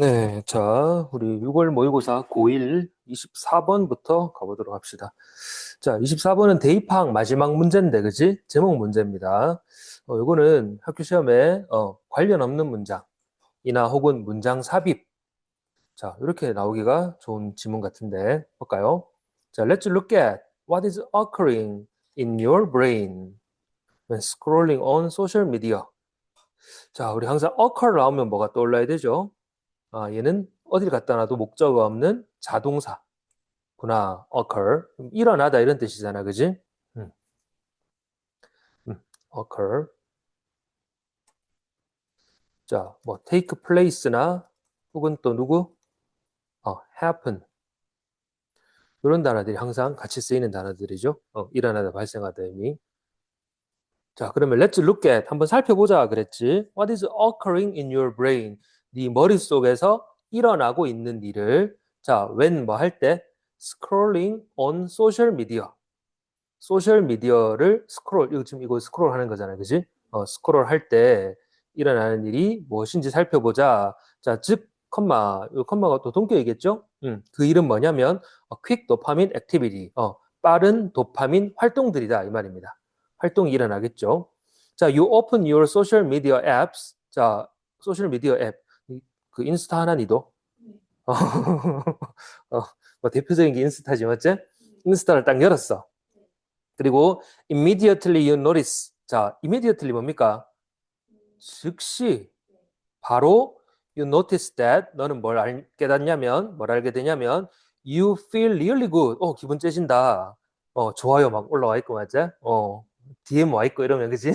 네, 자, 우리 6월 모의고사 고1 24번부터 가보도록 합시다. 자, 24번은 대입학 마지막 문제인데, 그지? 제목 문제입니다. 요거는 학교 시험에 관련 없는 문장이나 혹은 문장 삽입. 자, 이렇게 나오기가 좋은 지문 같은데, 볼까요? 자, let's look at what is occurring in your brain when scrolling on social media. 자, 우리 항상 occur 나오면 뭐가 떠올라야 되죠? 아, 얘는 어딜 갖다 놔도 목적어 없는 자동사구나. occur. 일어나다 이런 뜻이잖아. 그지? 음, occur. 자, 뭐 take place나 혹은 또 누구? happen. 이런 단어들이 항상 같이 쓰이는 단어들이죠. 일어나다, 발생하다 의미. 자, 그러면 let's look at 한번 살펴보자 그랬지. What is occurring in your brain? 네 머릿속에서 일어나고 있는 일을 자, when 뭐 할 때? scrolling on social media. 소셜 미디어를 스크롤, 이거 지금 이거 스크롤 하는 거잖아요. 그지? 스크롤 할 때 일어나는 일이 무엇인지 살펴보자. 자, 즉, 이 컴마가 또 동격이겠죠? 그 일은 뭐냐면, quick dopamine activity. 빠른 도파민 활동들이다. 이 말입니다. 활동이 일어나겠죠. 자, you open your social media apps. 자, 소셜 미디어 앱. 그 인스타 하나 니도? 어, 뭐 대표적인 게 인스타지, 맞지? 인스타를 딱 열었어. 그리고 immediately you notice. 자, immediately 뭡니까? 즉시 바로 you notice that 너는 깨닫냐면 뭘 알게 되냐면 you feel really good. 기분 째진다. 좋아요 막 올라와 있고 맞지? DM 와 있고 이러면 그지?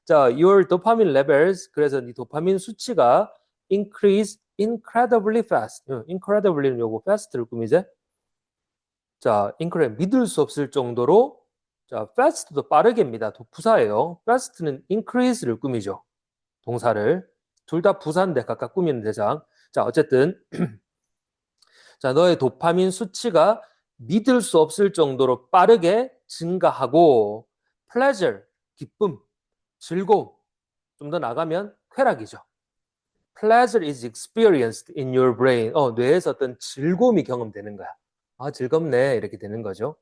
자, your dopamine levels 그래서 네 도파민 수치가 increase incredibly fast. incredibly는 요거 fast를 꾸미지? 자, incredible 믿을 수 없을 정도로 자, fast도 빠르게입니다. 부사예요. fast는 increase를 꾸미죠. 동사를. 둘 다 부사인데 각각 꾸미는 대상. 자, 어쨌든 자, 너의 도파민 수치가 믿을 수 없을 정도로 빠르게 증가하고 pleasure, 기쁨, 즐거움. 좀 더 나가면 쾌락이죠. Pleasure is experienced in your brain. 뇌에서 어떤 즐거움이 경험되는 거야. 아, 즐겁네. 이렇게 되는 거죠.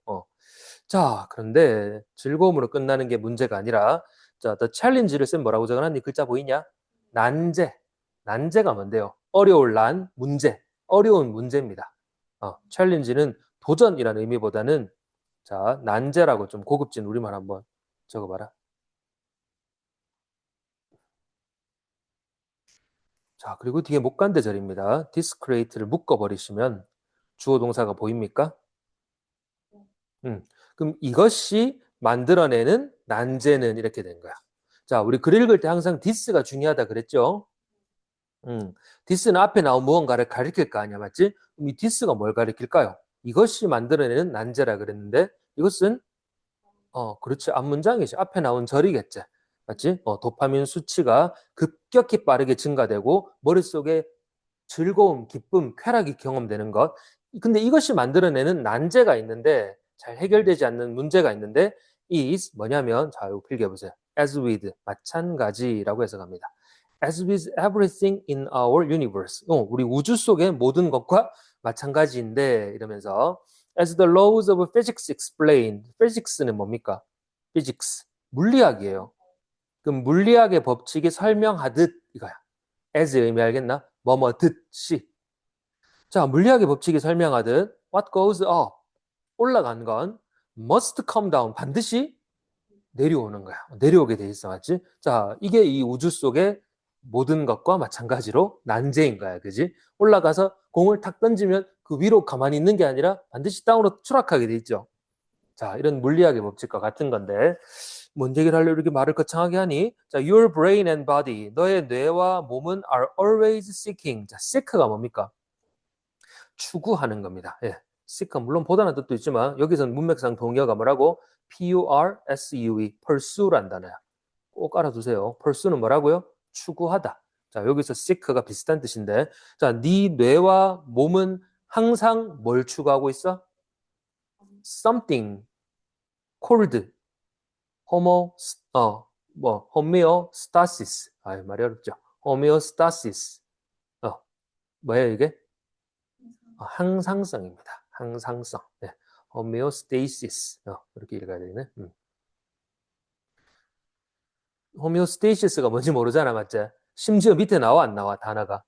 자, 그런데 즐거움으로 끝나는 게 문제가 아니라, 자, the challenge를 쓴 뭐라고 적어놨니? 글자 보이냐? 난제. 난제가 뭔데요? 어려울 난, 문제. 어려운 문제입니다. challenge는 도전이라는 의미보다는, 자, 난제라고 좀 고급진 우리말 한번 적어봐라. 자, 그리고 뒤에 목간대절입니다. discreate를 묶어버리시면 주어 동사가 보입니까? 그럼 이것이 만들어내는 난제는 이렇게 된 거야. 자, 우리 글 읽을 때 항상 this가 중요하다 그랬죠? this는 앞에 나온 무언가를 가리킬 거 아니야, 맞지? 그럼 이 this가 뭘 가리킬까요? 이것이 만들어내는 난제라 그랬는데 이것은 그렇지. 앞문장이지. 앞에 나온 절이겠지. 맞지? 도파민 수치가 급격히 빠르게 증가되고 머릿속에 즐거움, 기쁨, 쾌락이 경험되는 것. 근데 이것이 만들어내는 난제가 있는데 잘 해결되지 않는 문제가 있는데 is 뭐냐면 자, 이거 필기해보세요. as with 마찬가지라고 해석합니다. as with everything in our universe. 우리 우주 속의 모든 것과 마찬가지인데 이러면서 as the laws of physics explain. physics는 뭡니까? physics. 물리학이에요. 그럼 물리학의 법칙이 설명하듯 이거야. as의 의미 알겠나? 뭐뭐 듯이. 자, 물리학의 법칙이 설명하듯 what goes up 올라간 건 must come down 반드시 내려오는 거야. 내려오게 돼 있어, 맞지? 자, 이게 이 우주 속의 모든 것과 마찬가지로 난제인 거야, 그지? 올라가서 공을 탁 던지면 그 위로 가만히 있는 게 아니라 반드시 다운으로 추락하게 돼 있죠. 자, 이런 물리학의 법칙과 같은 건데 뭔 얘기를 하려고 이렇게 말을 거창하게 하니? 자, your brain and body 너의 뇌와 몸은 are always seeking. 자, seek가 뭡니까? 추구하는 겁니다. 예. seek 물론 보다는 뜻도 있지만 여기서는 문맥상 동의어가 뭐라고? P-U-R-S-U-E pursue란 단어야. 꼭 알아두세요. pursue는 뭐라고요? 추구하다. 자, 여기서 seek가 비슷한 뜻인데 자, 네 뇌와 몸은 항상 뭘 추구하고 있어? something called homo homeostasis. 말이 어렵죠. homeostasis. 뭐예요, 이게? 항상성입니다. 항상성. 네. homeostasis. 이렇게 읽어야 되네. homeostasis가 뭔지 모르잖아, 맞지? 심지어 밑에 나와, 안 나와, 단어가.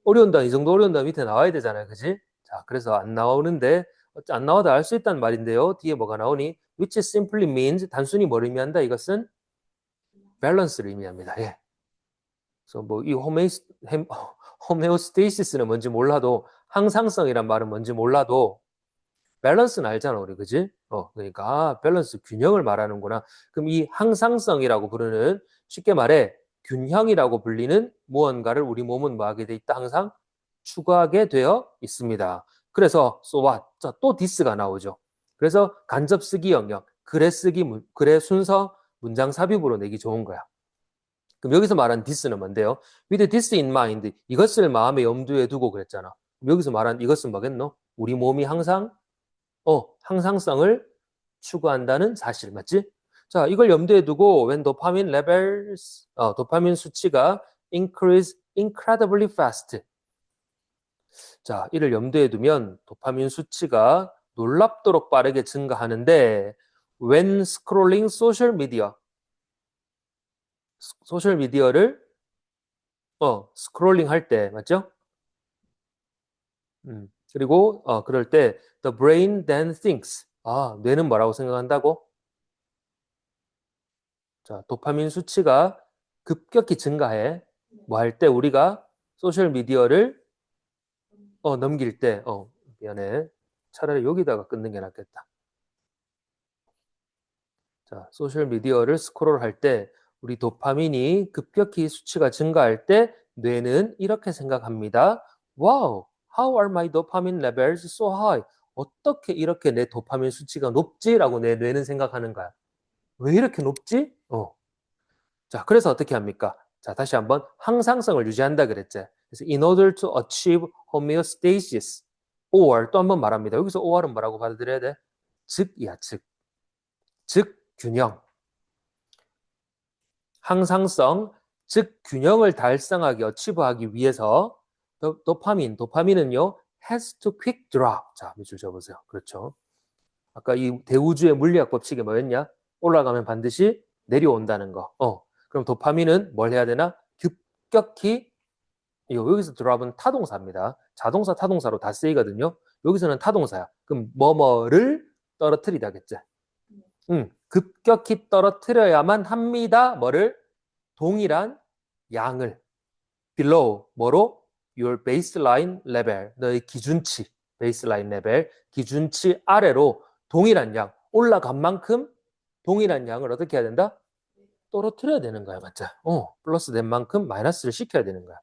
어려운다, 이 정도 어려운다 밑에 나와야 되잖아요, 그지? 자, 그래서 안 나오는데, 안 나와도 알 수 있다는 말인데요. 뒤에 뭐가 나오니? which simply means, 단순히 뭘 의미한다? 이것은 밸런스를 의미합니다. 예. 그래서 뭐 이 호메오스테이시스는 뭔지 몰라도 항상성이란 말은 뭔지 몰라도 밸런스는 알잖아, 우리 그지? 그러니까 밸런스 균형을 말하는구나. 그럼 이 항상성이라고 부르는 쉽게 말해 균형이라고 불리는 무언가를 우리 몸은 뭐 하게 돼 있다? 항상 추구하게 되어 있습니다. 그래서 so what? 자, 또 this가 나오죠. 그래서 간접 쓰기 영역, 글에 쓰기 글의 순서 문장 삽입으로 내기 좋은 거야. 그럼 여기서 말한 this는 뭔데요? With this in mind, 이것을 마음에 염두에 두고 그랬잖아. 여기서 말한 이것은 뭐겠노? 우리 몸이 항상 항상성을 추구한다는 사실, 맞지? 자, 이걸 염두에 두고 when dopamine levels, 도파민 수치가 increase incredibly fast. 자, 이를 염두에 두면 도파민 수치가 놀랍도록 빠르게 증가하는데 when scrolling social media, 소셜 미디어를 스크롤링 할 때, 맞죠? 그리고 그럴 때 the brain then thinks. 뇌는 뭐라고 생각한다고? 자, 도파민 수치가 급격히 증가해. 뭐 할 때 우리가 소셜 미디어를 넘길 때, 미안해. 차라리 여기다가 끊는 게 낫겠다. 자, 소셜 미디어를 스크롤 할 때 우리 도파민이 급격히 수치가 증가할 때 뇌는 이렇게 생각합니다. Wow, how are my dopamine levels so high? 어떻게 이렇게 내 도파민 수치가 높지? 라고 내 뇌는 생각하는 거야. 왜 이렇게 높지? 자, 그래서 어떻게 합니까? 자, 다시 한번 항상성을 유지한다 그랬지. 그래서 in order to achieve homeostasis or 또 한번 말합니다. 여기서 or은 뭐라고 받아들여야 돼? 즉이야, 즉. 즉 균형. 항상성, 즉 균형을 달성하기, 어치브하기 위해서 도파민은요 has to quick drop. 자, 밑줄 줘보세요. 그렇죠. 아까 이 대우주의 물리학 법칙이 뭐였냐? 올라가면 반드시 내려온다는 거. 그럼 도파민은 뭘 해야 되나? 급격히 여기서 drop은 타동사입니다. 자동사, 타동사로 다 쓰이거든요. 여기서는 타동사야. 그럼 뭐뭐를 떨어뜨리다겠지. 급격히 떨어뜨려야만 합니다. 뭐를? 동일한 양을 below 뭐로? your baseline level 너의 기준치 baseline level 기준치 아래로 동일한 양 올라간 만큼 동일한 양을 어떻게 해야 된다? 떨어뜨려야 되는 거야, 맞죠? 플러스 된 만큼 마이너스를 시켜야 되는 거야.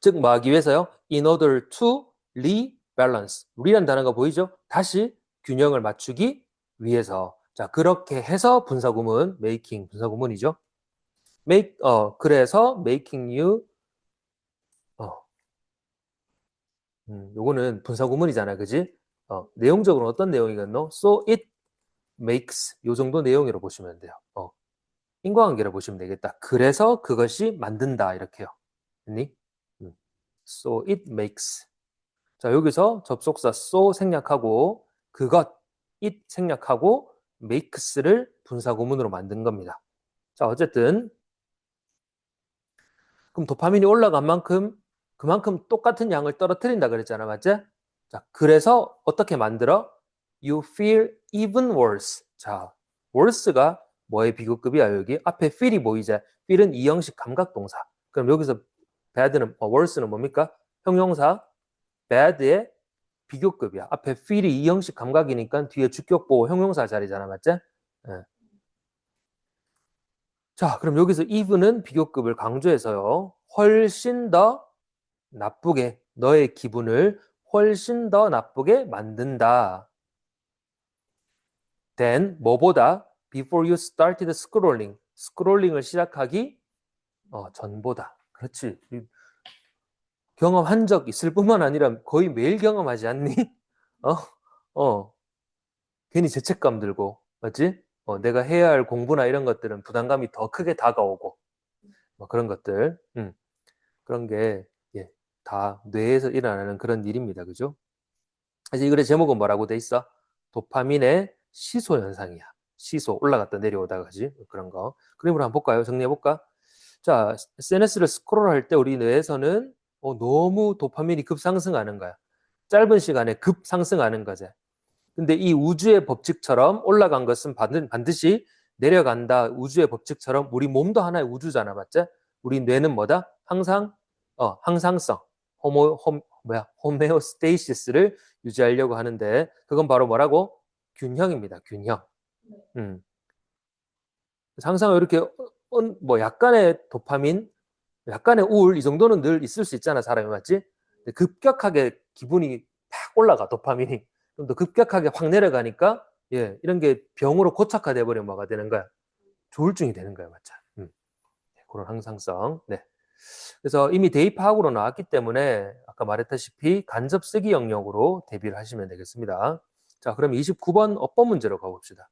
즉 뭐 하기 위해서요? in order to rebalance. re란 단어가 보이죠? 다시 균형을 맞추기 위해서. 자, 그렇게 해서 분사구문 making 분사구문이죠. 그래서 making you 요거는 분사구문이잖아, 그지? 내용적으로 어떤 내용이겠노? So it makes 요 정도 내용이라고 보시면 돼요. 인과관계를 보시면 되겠다. 그래서 그것이 만든다 이렇게요. 됐니? So it makes. 자, 여기서 접속사 so 생략하고 그것 it 생략하고 makes를 분사구문으로 만든 겁니다. 자, 어쨌든 그럼 도파민이 올라간 만큼 그만큼 똑같은 양을 떨어뜨린다 그랬잖아, 맞지? 자, 그래서 어떻게 만들어? You feel even worse. 자, worse가 뭐의 비교급이야, 여기? 앞에 feel이 보이죠? feel은 이형식 감각동사. 그럼 여기서 bad는, worse는 뭡니까? 형용사 bad의 비교급이야. 앞에 feel이 이형식 감각이니까 뒤에 주격보호 형용사 자리잖아, 맞지? 예. 자, 그럼 여기서 even은 비교급을 강조해서요. 훨씬 더 나쁘게 너의 기분을 훨씬 더 나쁘게 만든다. then 뭐보다 before you started scrolling 스크롤링을 시작하기 전보다. 그렇지. 경험한 적 있을 뿐만 아니라 거의 매일 경험하지 않니? 어, 괜히 죄책감 들고, 맞지? 내가 해야 할 공부나 이런 것들은 부담감이 더 크게 다가오고, 뭐 그런 것들. 그런 게, 예, 다 뇌에서 일어나는 그런 일입니다. 그죠? 그래서 이 글의 제목은 뭐라고 돼 있어? 도파민의 시소 현상이야. 시소 올라갔다 내려오다가 그지? 그런 거. 그림으로 한번 볼까요? 정리해 볼까? 자, SNS를 스크롤할 때 우리 뇌에서는 너무 도파민이 급상승하는 거야. 짧은 시간에 급상승하는 거지. 근데 이 우주의 법칙처럼 올라간 것은 반드시 내려간다. 우주의 법칙처럼 우리 몸도 하나의 우주잖아, 맞지? 우리 뇌는 뭐다? 항상 항상성, 호메오스테이시스를 유지하려고 하는데 그건 바로 뭐라고? 균형입니다. 균형. 음. 항상 이렇게 뭐 약간의 도파민, 약간의 우울 이 정도는 늘 있을 수 있잖아, 사람이 맞지? 근데 급격하게 기분이 팍 올라가 도파민이 좀 더 급격하게 확 내려가니까 예 이런 게 병으로 고착화돼 버리면 뭐가 되는 거야? 조울증이 되는 거야, 맞죠? 그런 항상성. 네. 그래서 이미 대입학으로 나왔기 때문에 아까 말했다시피 간접 쓰기 영역으로 대비를 하시면 되겠습니다. 자, 그럼 29번 어법 문제로 가봅시다.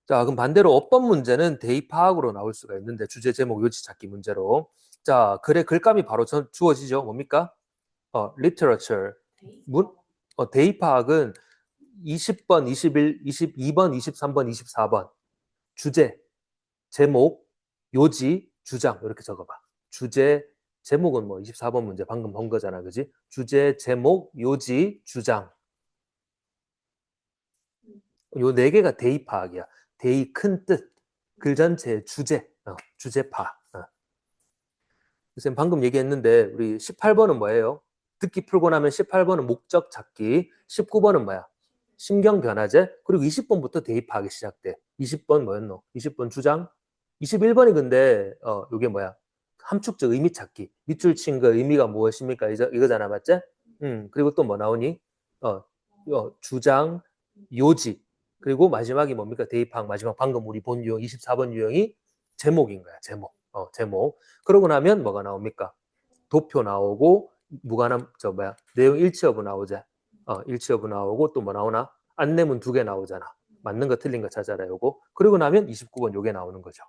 자, 그럼 반대로 어법 문제는 대입 파악으로 나올 수가 있는데 주제 제목 요지 찾기 문제로. 자, 글의 글감이 바로 주어지죠. 뭡니까? literature. 대입 파악은 20번, 21, 22번, 23번, 24번. 주제, 제목, 요지, 주장 이렇게 적어봐. 주제, 제목은 뭐 24번 문제 방금 본 거잖아, 그지? 주제, 제목, 요지, 주장. 요 네 개가 대입 파악이야. 대의 큰 뜻, 글 전체의 주제, 주제파. 선생님 방금 얘기했는데 우리 18번은 뭐예요? 듣기 풀고 나면 18번은 목적 찾기, 19번은 뭐야? 신경 변화제, 그리고 20번부터 대입 파악이 시작돼. 20번 뭐였노? 20번 주장, 21번이 근데 요게 뭐야? 함축적 의미 찾기. 밑줄 친 거 의미가 무엇입니까? 이거잖아, 맞지? 그리고 또 뭐 나오니? 주장, 요지. 그리고 마지막이 뭡니까? 대입학 마지막 방금 우리 본 유형 24번 유형이 제목인 거야. 제목. 제목. 그러고 나면 뭐가 나옵니까? 도표 나오고 무관한 내용 일치 여부 나오자. 일치 여부 나오고 또 뭐 나오나? 안내문 2개 나오잖아. 맞는 거 틀린 거 찾아라 요거. 그러고 나면 29번 요게 나오는 거죠.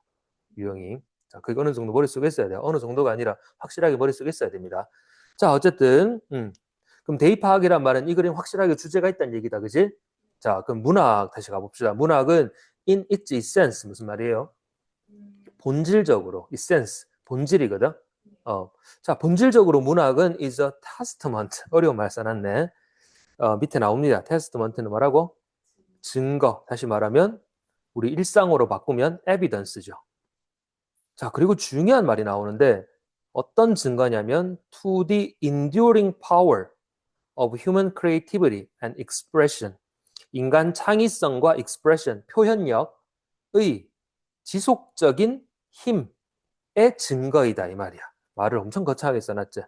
유형이. 자, 그게 어느 정도 머릿속에 있어야 돼요. 어느 정도가 아니라 확실하게 머릿속에 있어야 됩니다. 자, 어쨌든 그럼 대입 파악이란 말은 이 그림 확실하게 주제가 있다는 얘기다. 그지? 자, 그럼 문학 다시 가봅시다. 문학은 in its essence 무슨 말이에요? 본질적으로 essence 본질이거든. 자, 본질적으로 문학은 is a testament. 어려운 말 써놨네. 밑에 나옵니다. testament는 뭐라고? 증거. 다시 말하면 우리 일상어로 바꾸면 evidence죠. 자, 그리고 중요한 말이 나오는데 어떤 증거냐면 to the enduring power of human creativity and expression. 인간 창의성과 expression, 표현력의 지속적인 힘의 증거이다 이 말이야. 말을 엄청 거창하게 써놨지.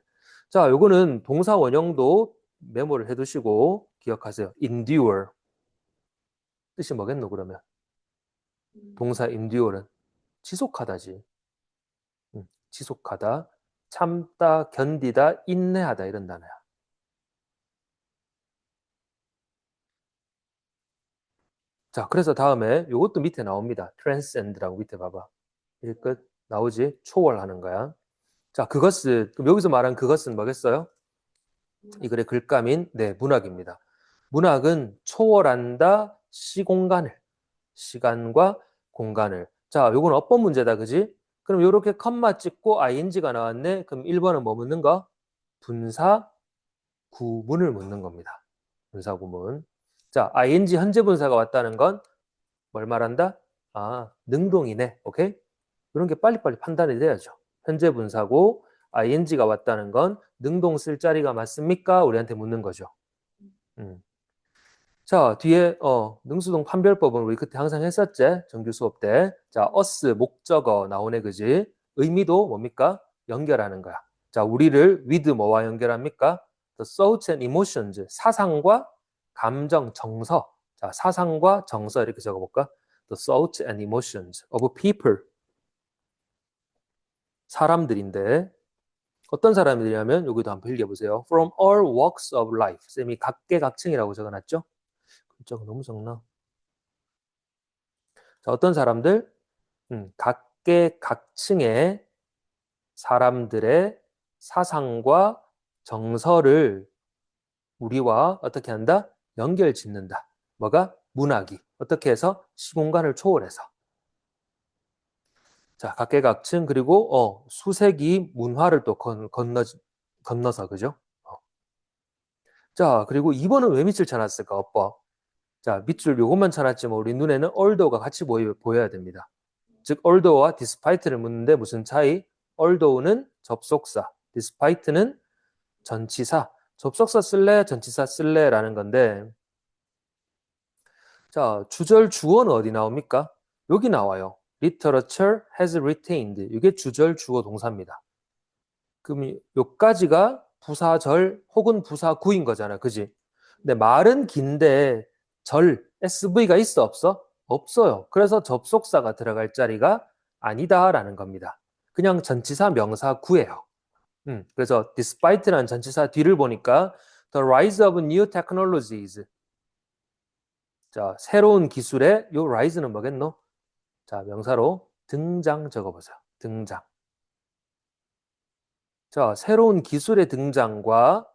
자, 요거는 동사 원형도 메모를 해두시고 기억하세요. endure. 뜻이 뭐겠노 그러면? 동사 endure는 지속하다지. 지속하다, 참다, 견디다, 인내하다 이런 단어야. 자, 그래서 다음에 요것도 밑에 나옵니다. transcend라고 밑에 봐봐. 이 끝 나오지? 초월하는 거야. 자, 그것은 그럼 여기서 말한 그것은 뭐겠어요? 이 글의 글감인 문학입니다. 문학은 초월한다 시공간을 시간과 공간을. 자, 요건 어법 문제다, 그지? 그럼 요렇게 컴마 찍고 ing가 나왔네. 그럼 1번은 뭐 묻는 거? 분사 구문을 묻는 겁니다. 분사 구문. 자, ing 현재 분사가 왔다는 건 뭘 말한다? 능동이네. 오케이? 이런 게 빨리빨리 판단이 돼야죠. 현재 분사고 ing가 왔다는 건 능동 쓸 자리가 맞습니까? 우리한테 묻는 거죠. 자, 뒤에 능수동 판별법은 우리 그때 항상 했었지? 정규 수업 때. 자, us 목적어 나오네 그지? 의미도 뭡니까? 연결하는 거야. 자, 우리를 with 뭐와 연결합니까? The thoughts and emotions. 사상과 감정, 정서. 자, 사상과 정서 이렇게 적어볼까? The thoughts and emotions of people. 사람들인데 어떤 사람들이냐면 여기도 한번 읽어보세요. From all walks of life. 쌤이 각계각층이라고 적어놨죠? 글자가 너무 적나? 자, 어떤 사람들? 각계각층의 사람들의 사상과 정서를 우리와 어떻게 한다? 연결 짓는다. 뭐가? 문학이. 어떻게 해서? 시공간을 초월해서. 자, 각계각층 그리고 수세기 문화를 또 건너서 그죠? 자, 그리고 2번은 왜 밑줄 쳐놨을까? 오빠. 자, 밑줄 요것만 쳐놨지만 우리 눈에는 although가 같이 보여야 됩니다. 즉 although와 despite를 묻는데 무슨 차이? although는 접속사, despite는 전치사. 접속사 쓸래? 전치사 쓸래?라는 건데 자, 주절 주어는 어디 나옵니까? 여기 나와요. Literature has retained. 이게 주절 주어 동사입니다. 그럼 요까지가 부사절 혹은 부사구인 거잖아. 그지? 근데 말은 긴데 SV가 있어 없어? 없어요. 그래서 접속사가 들어갈 자리가 아니다라는 겁니다. 그냥 전치사 명사 구예요. 그래서 despite라는 전치사 뒤를 보니까 the rise of new technologies. 자, 새로운 기술의 요 rise는 뭐겠노? 자, 명사로 등장 적어보세요. 등장. 자, 새로운 기술의 등장과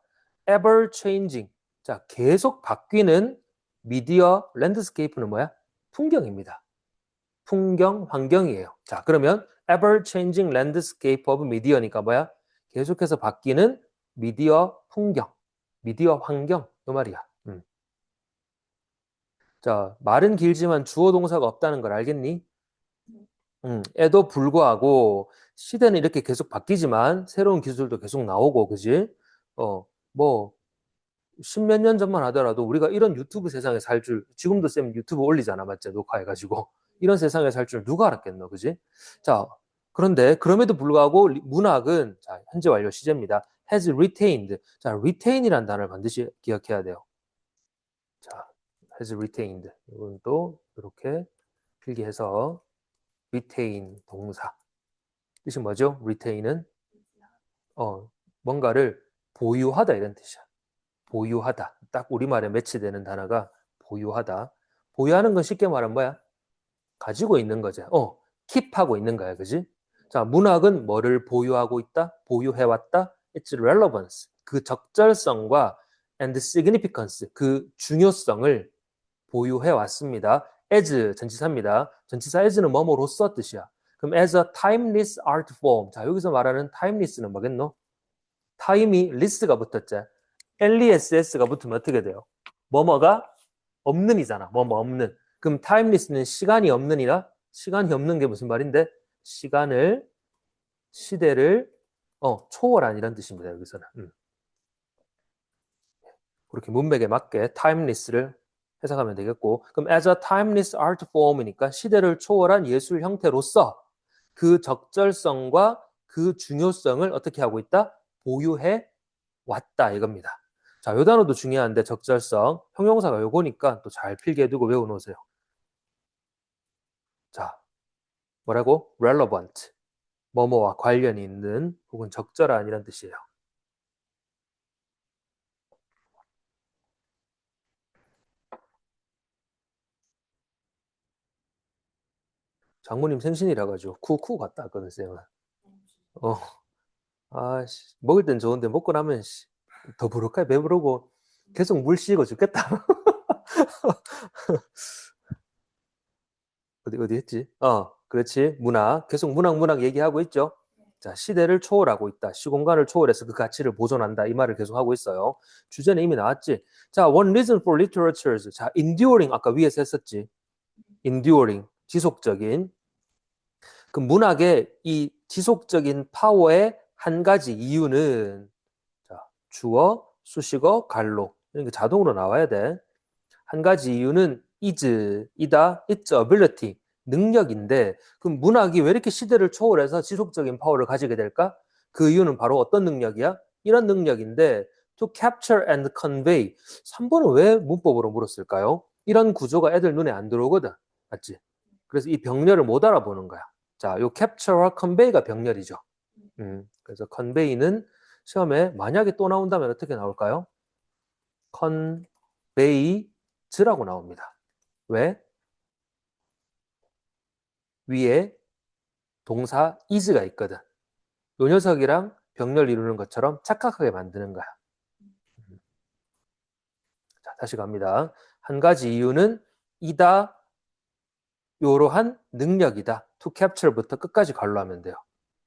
ever changing. 자, 계속 바뀌는 미디어 랜드스케이프는 뭐야? 풍경입니다. 풍경, 환경이에요. 자, 그러면 ever changing landscape of media니까 뭐야? 계속해서 바뀌는 미디어 풍경, 미디어 환경, 이 말이야. 자, 말은 길지만 주어 동사가 없다는 걸 알겠니? 에도 불구하고 시대는 이렇게 계속 바뀌지만 새로운 기술도 계속 나오고, 그지? 뭐, 십몇 년 전만 하더라도 우리가 이런 유튜브 세상에 살 줄, 지금도 쌤 유튜브 올리잖아, 맞지? 녹화해가지고. 이런 세상에 살 줄 누가 알았겠노, 그지? 자, 그런데 그럼에도 불구하고 문학은, 자, 현재 완료 시제입니다. has retained. 자, retain이라는 단어를 반드시 기억해야 돼요. 자, has retained. 이건 또 이렇게 필기해서 retain 동사. 뜻이 뭐죠? retain은 뭔가를 보유하다 이런 뜻이야. 보유하다. 딱 우리말에 매치되는 단어가 보유하다. 보유하는 건 쉽게 말하면 뭐야? 가지고 있는 거지. 킵하고 있는 거야. 그지? 자, 문학은 뭐를 보유하고 있다? 보유해왔다? It's relevance. 그 적절성과 and significance. 그 중요성을 보유해왔습니다. as 전치사입니다. 전치사 as는 뭐뭐로써 뜻이야. 그럼 as a timeless art form. 자, 여기서 말하는 timeless는 뭐겠노? time이 less가 붙었지. less가 붙으면 어떻게 돼요? 뭐뭐가 없는이잖아. 뭐뭐 없는. 그럼 timeless는 시간이 없는이라? 시간이 없는 게 무슨 말인데? 시대를 초월한 이런 뜻입니다. 여기서는. 그렇게 문맥에 맞게 timeless를 해석하면 되겠고, 그럼 as a timeless art form이니까 시대를 초월한 예술 형태로서 그 적절성과 그 중요성을 어떻게 하고 있다? 보유해 왔다 이겁니다. 자, 요 단어도 중요한데 적절성, 형용사가 요거니까 또 잘 필기해두고 외워놓으세요. 자, 뭐라고? relevant, 뭐뭐와 관련이 있는 혹은 적절한 이런 뜻이에요. 장모님 생신이라 가지고 쿠쿠 갔다 왔거든, 쌤은. 어, 먹을 땐 좋은데 먹고 나면 더부룩하게 배부르고 계속 물 씌고 죽겠다. 어디 했지? 그렇지. 문학. 계속 문학 얘기하고 있죠. 자, 시대를 초월하고 있다. 시공간을 초월해서 그 가치를 보존한다. 이 말을 계속 하고 있어요. 주제는 이미 나왔지. 자, one reason for literatures. 자, enduring. 아까 위에서 했었지. enduring. 지속적인. 그 문학의 이 지속적인 파워의 한 가지 이유는 자, 주어, 수식어, 갈로. 이게 자동으로 나와야 돼. 한 가지 이유는 이다, its ability, 능력인데 그럼 문학이 왜 이렇게 시대를 초월해서 지속적인 파워를 가지게 될까? 그 이유는 바로 어떤 능력이야? 이런 능력인데 to capture and convey. 3번은 왜 문법으로 물었을까요? 이런 구조가 애들 눈에 안 들어오거든. 맞지? 그래서 이 병렬을 못 알아보는 거야. 자, 요 capture와 convey가 병렬이죠. 그래서 convey는 시험에 만약에 또 나온다면 어떻게 나올까요? convey즈라고 나옵니다. 왜? 위에 동사 is가 있거든. 요 녀석이랑 병렬 이루는 것처럼 착각하게 만드는 거야. 자, 다시 갑니다. 한 가지 이유는 이다, 요러한 능력이다. to capture부터 끝까지 갈로 하면 돼요.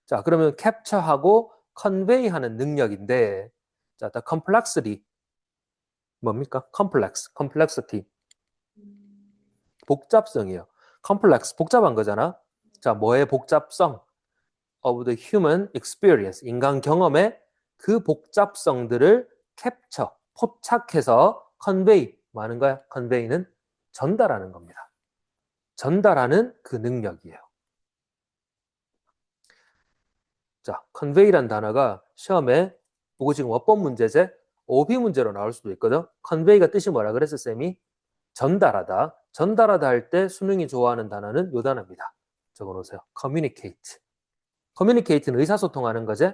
자, 그러면 capture하고 convey 하는 능력인데, 자, the complexity. 뭡니까? complexity. 복잡성이에요. complex, 복잡한 거잖아. 자, 뭐의 복잡성? of the human experience. 인간 경험의 그 복잡성들을 capture, 포착해서 convey. 뭐 하는 거야? convey는 전달하는 겁니다. 전달하는 그 능력이에요. 자, convey란 단어가 시험에 보고 지금 어법 문제제, OB 문제로 나올 수도 있거든. convey가 뜻이 뭐라 그랬어, 쌤이? 전달하다. 전달하다 할 때 수능이 좋아하는 단어는 요 단어입니다. 적어놓으세요. communicate. communicate는 의사소통하는 거지.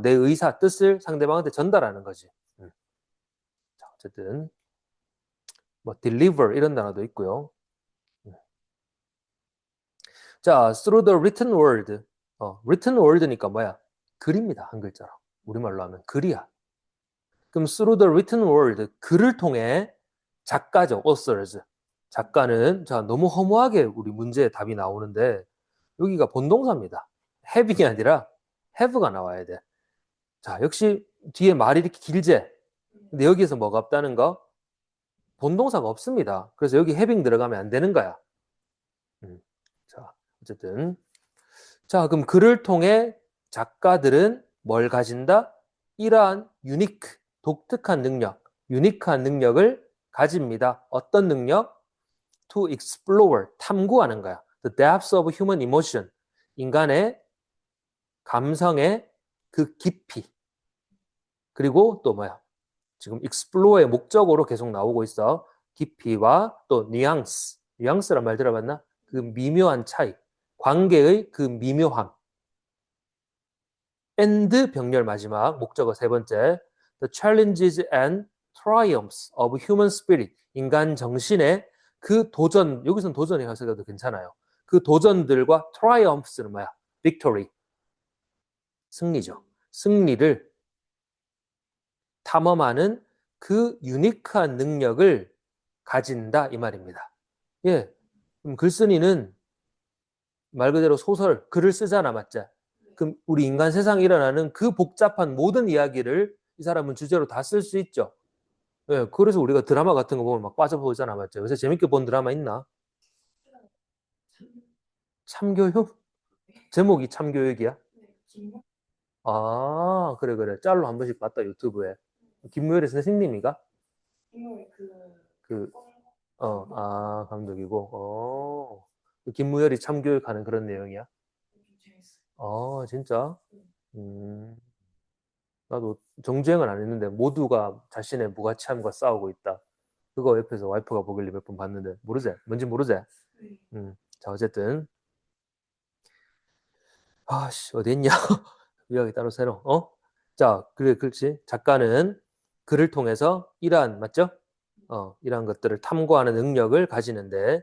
내 의사, 뜻을 상대방한테 전달하는 거지. 자, 어쨌든 뭐 deliver 이런 단어도 있고요. 자, through the written word. written word니까 뭐야? 글입니다. 한 글자로. 우리말로 하면 글이야. 그럼 through the written word, 글을 통해 작가죠. authors. 작가는 자, 너무 허무하게 우리 문제에 답이 나오는데 여기가 본동사입니다. having이 아니라 have가 나와야 돼. 자, 역시 뒤에 말이 이렇게 길지? 근데 여기에서 뭐가 없다는 거? 본동사가 없습니다. 그래서 여기 having 들어가면 안 되는 거야. 자, 어쨌든. 자, 그럼 글을 통해 작가들은 뭘 가진다? 이러한 unique, 독특한 능력, 유니크한 능력을 가집니다. 어떤 능력? To explore, 탐구하는 거야. The depths of human emotion, 인간의 감성의 그 깊이. 그리고 또 뭐야? 지금 explore의 목적어로 계속 나오고 있어. 깊이와 또 뉘앙스. 뉘앙스란 말 들어봤나? 그 미묘한 차이. 관계의 그 미묘함. and 병렬 마지막 목적어 세 번째. The challenges and triumphs of human spirit. 인간 정신의 그 도전, 여기서는 도전이 하셔도 괜찮아요. 그 도전들과 triumphs는 뭐야? victory. 승리죠. 승리를 탐험하는 그 유니크한 능력을 가진다 이 말입니다. 예, 그럼 글쓴이는 말 그대로 소설, 글을 쓰잖아, 맞지? 그럼 우리 인간 세상에 일어나는 그 복잡한 모든 이야기를 이 사람은 주제로 다 쓸 수 있죠. 예, 그래서 우리가 드라마 같은 거 보면 막 빠져보잖아, 맞죠? 요새 재밌게 본 드라마 있나? 참교육? 제목이 참교육이야? 아, 그래, 그래. 짤로 한 번씩 봤다, 유튜브에. 김무열의 선생님이가? 그, 감독이고, 김무열이 참교육하는 그런 내용이야? 진짜? 음, 나도 정주행은 안 했는데 모두가 자신의 무가치함과 싸우고 있다. 그거 옆에서 와이프가 보길래 몇 번 봤는데 모르지? 뭔지 모르지? 자, 어쨌든 아씨 어디 있냐? 이야기 따로 새로. 자, 그래, 그렇지. 작가는 글을 통해서 이러한 맞죠? 이러한 것들을 탐구하는 능력을 가지는데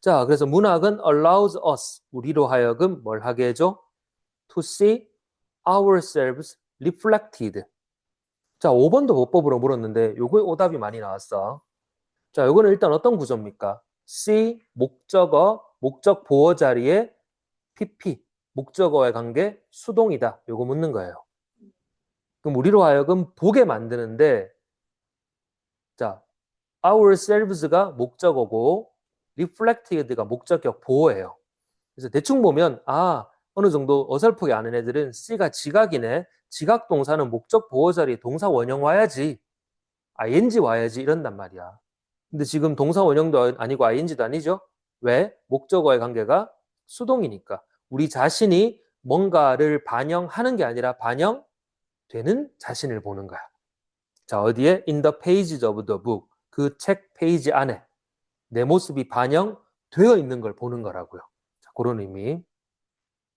자, 그래서 문학은 allows us 우리로 하여금 뭘 하게 해줘? To see ourselves reflected. 자, 5번도 보법으로 물었는데 요거에 오답이 많이 나왔어. 자, 요거는 일단 어떤 구조입니까? C, 목적어, 목적 보어 자리에 PP, 목적어의 관계 수동이다. 요거 묻는 거예요. 그럼 우리로 하여금 보게 만드는데 자, ourselves가 목적어고 reflected가 목적격 보어예요. 그래서 대충 보면 어느 정도 어설프게 아는 애들은 C가 지각이네. 지각 동사는 목적 보어 자리에 동사 원형 와야지. ing 와야지 이런단 말이야. 근데 지금 동사 원형도 아니고 ing도 아니죠? 왜? 목적어의 관계가 수동이니까. 우리 자신이 뭔가를 반영하는 게 아니라 반영되는 자신을 보는 거야. 자, 어디에? In the pages of the book. 그 책 페이지 안에 내 모습이 반영되어 있는 걸 보는 거라고요. 자, 그런 의미.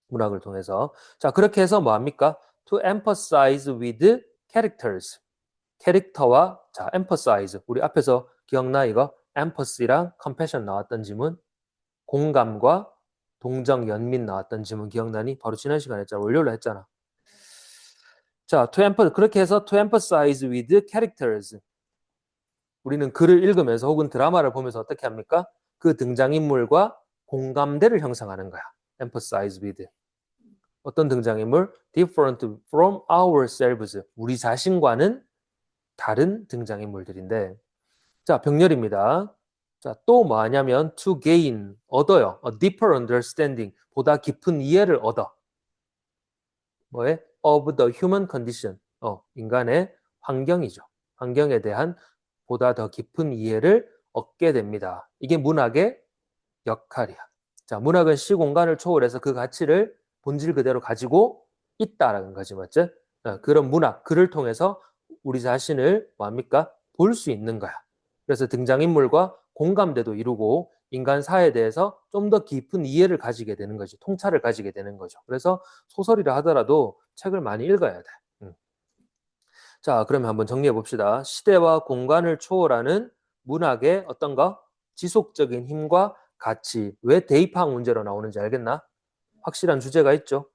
문학을 통해서. 자, 그렇게 해서 뭐합니까? To emphasize with characters. 캐릭터와 자, emphasize. 우리 앞에서 기억나 이거? empathy랑 compassion 나왔던 지문. 공감과 동정 연민 나왔던 지문 기억나니? 바로 지난 시간에 했잖아. 월요일에 했잖아. 자, 그렇게 해서 to emphasize with characters. 우리는 글을 읽으면서 혹은 드라마를 보면서 어떻게 합니까? 그 등장인물과 공감대를 형성하는 거야. emphasize with. 어떤 등장인물? different from ourselves. 우리 자신과는 다른 등장인물들인데. 자, 병렬입니다. 자, 또 뭐 하냐면 to gain, 얻어요. a deeper understanding, 보다 깊은 이해를 얻어. 뭐에? of the human condition. 인간의 환경이죠. 환경에 대한 보다 더 깊은 이해를 얻게 됩니다. 이게 문학의 역할이야. 자, 문학은 시공간을 초월해서 그 가치를 본질 그대로 가지고 있다라는 거지, 맞지? 그런 문학, 글을 통해서 우리 자신을 뭐합니까? 볼 수 있는 거야. 그래서 등장인물과 공감대도 이루고 인간 사회에 대해서 좀 더 깊은 이해를 가지게 되는 거지. 통찰을 가지게 되는 거죠. 그래서 소설이라 하더라도 책을 많이 읽어야 돼. 자, 그러면 한번 정리해 봅시다. 시대와 공간을 초월하는 문학의 어떤 거? 지속적인 힘과 가치. 왜 대입학 문제로 나오는지 알겠나? 확실한 주제가 있죠.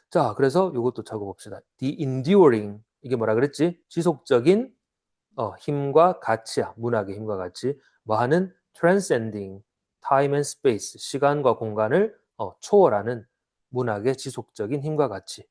자, 그래서 이것도 적어봅시다. The enduring. 이게 뭐라 그랬지? 지속적인 힘과 가치야. 문학의 힘과 가치. 뭐 하는? transcending time and space. 시간과 공간을 초월하는 문학의 지속적인 힘과 가치.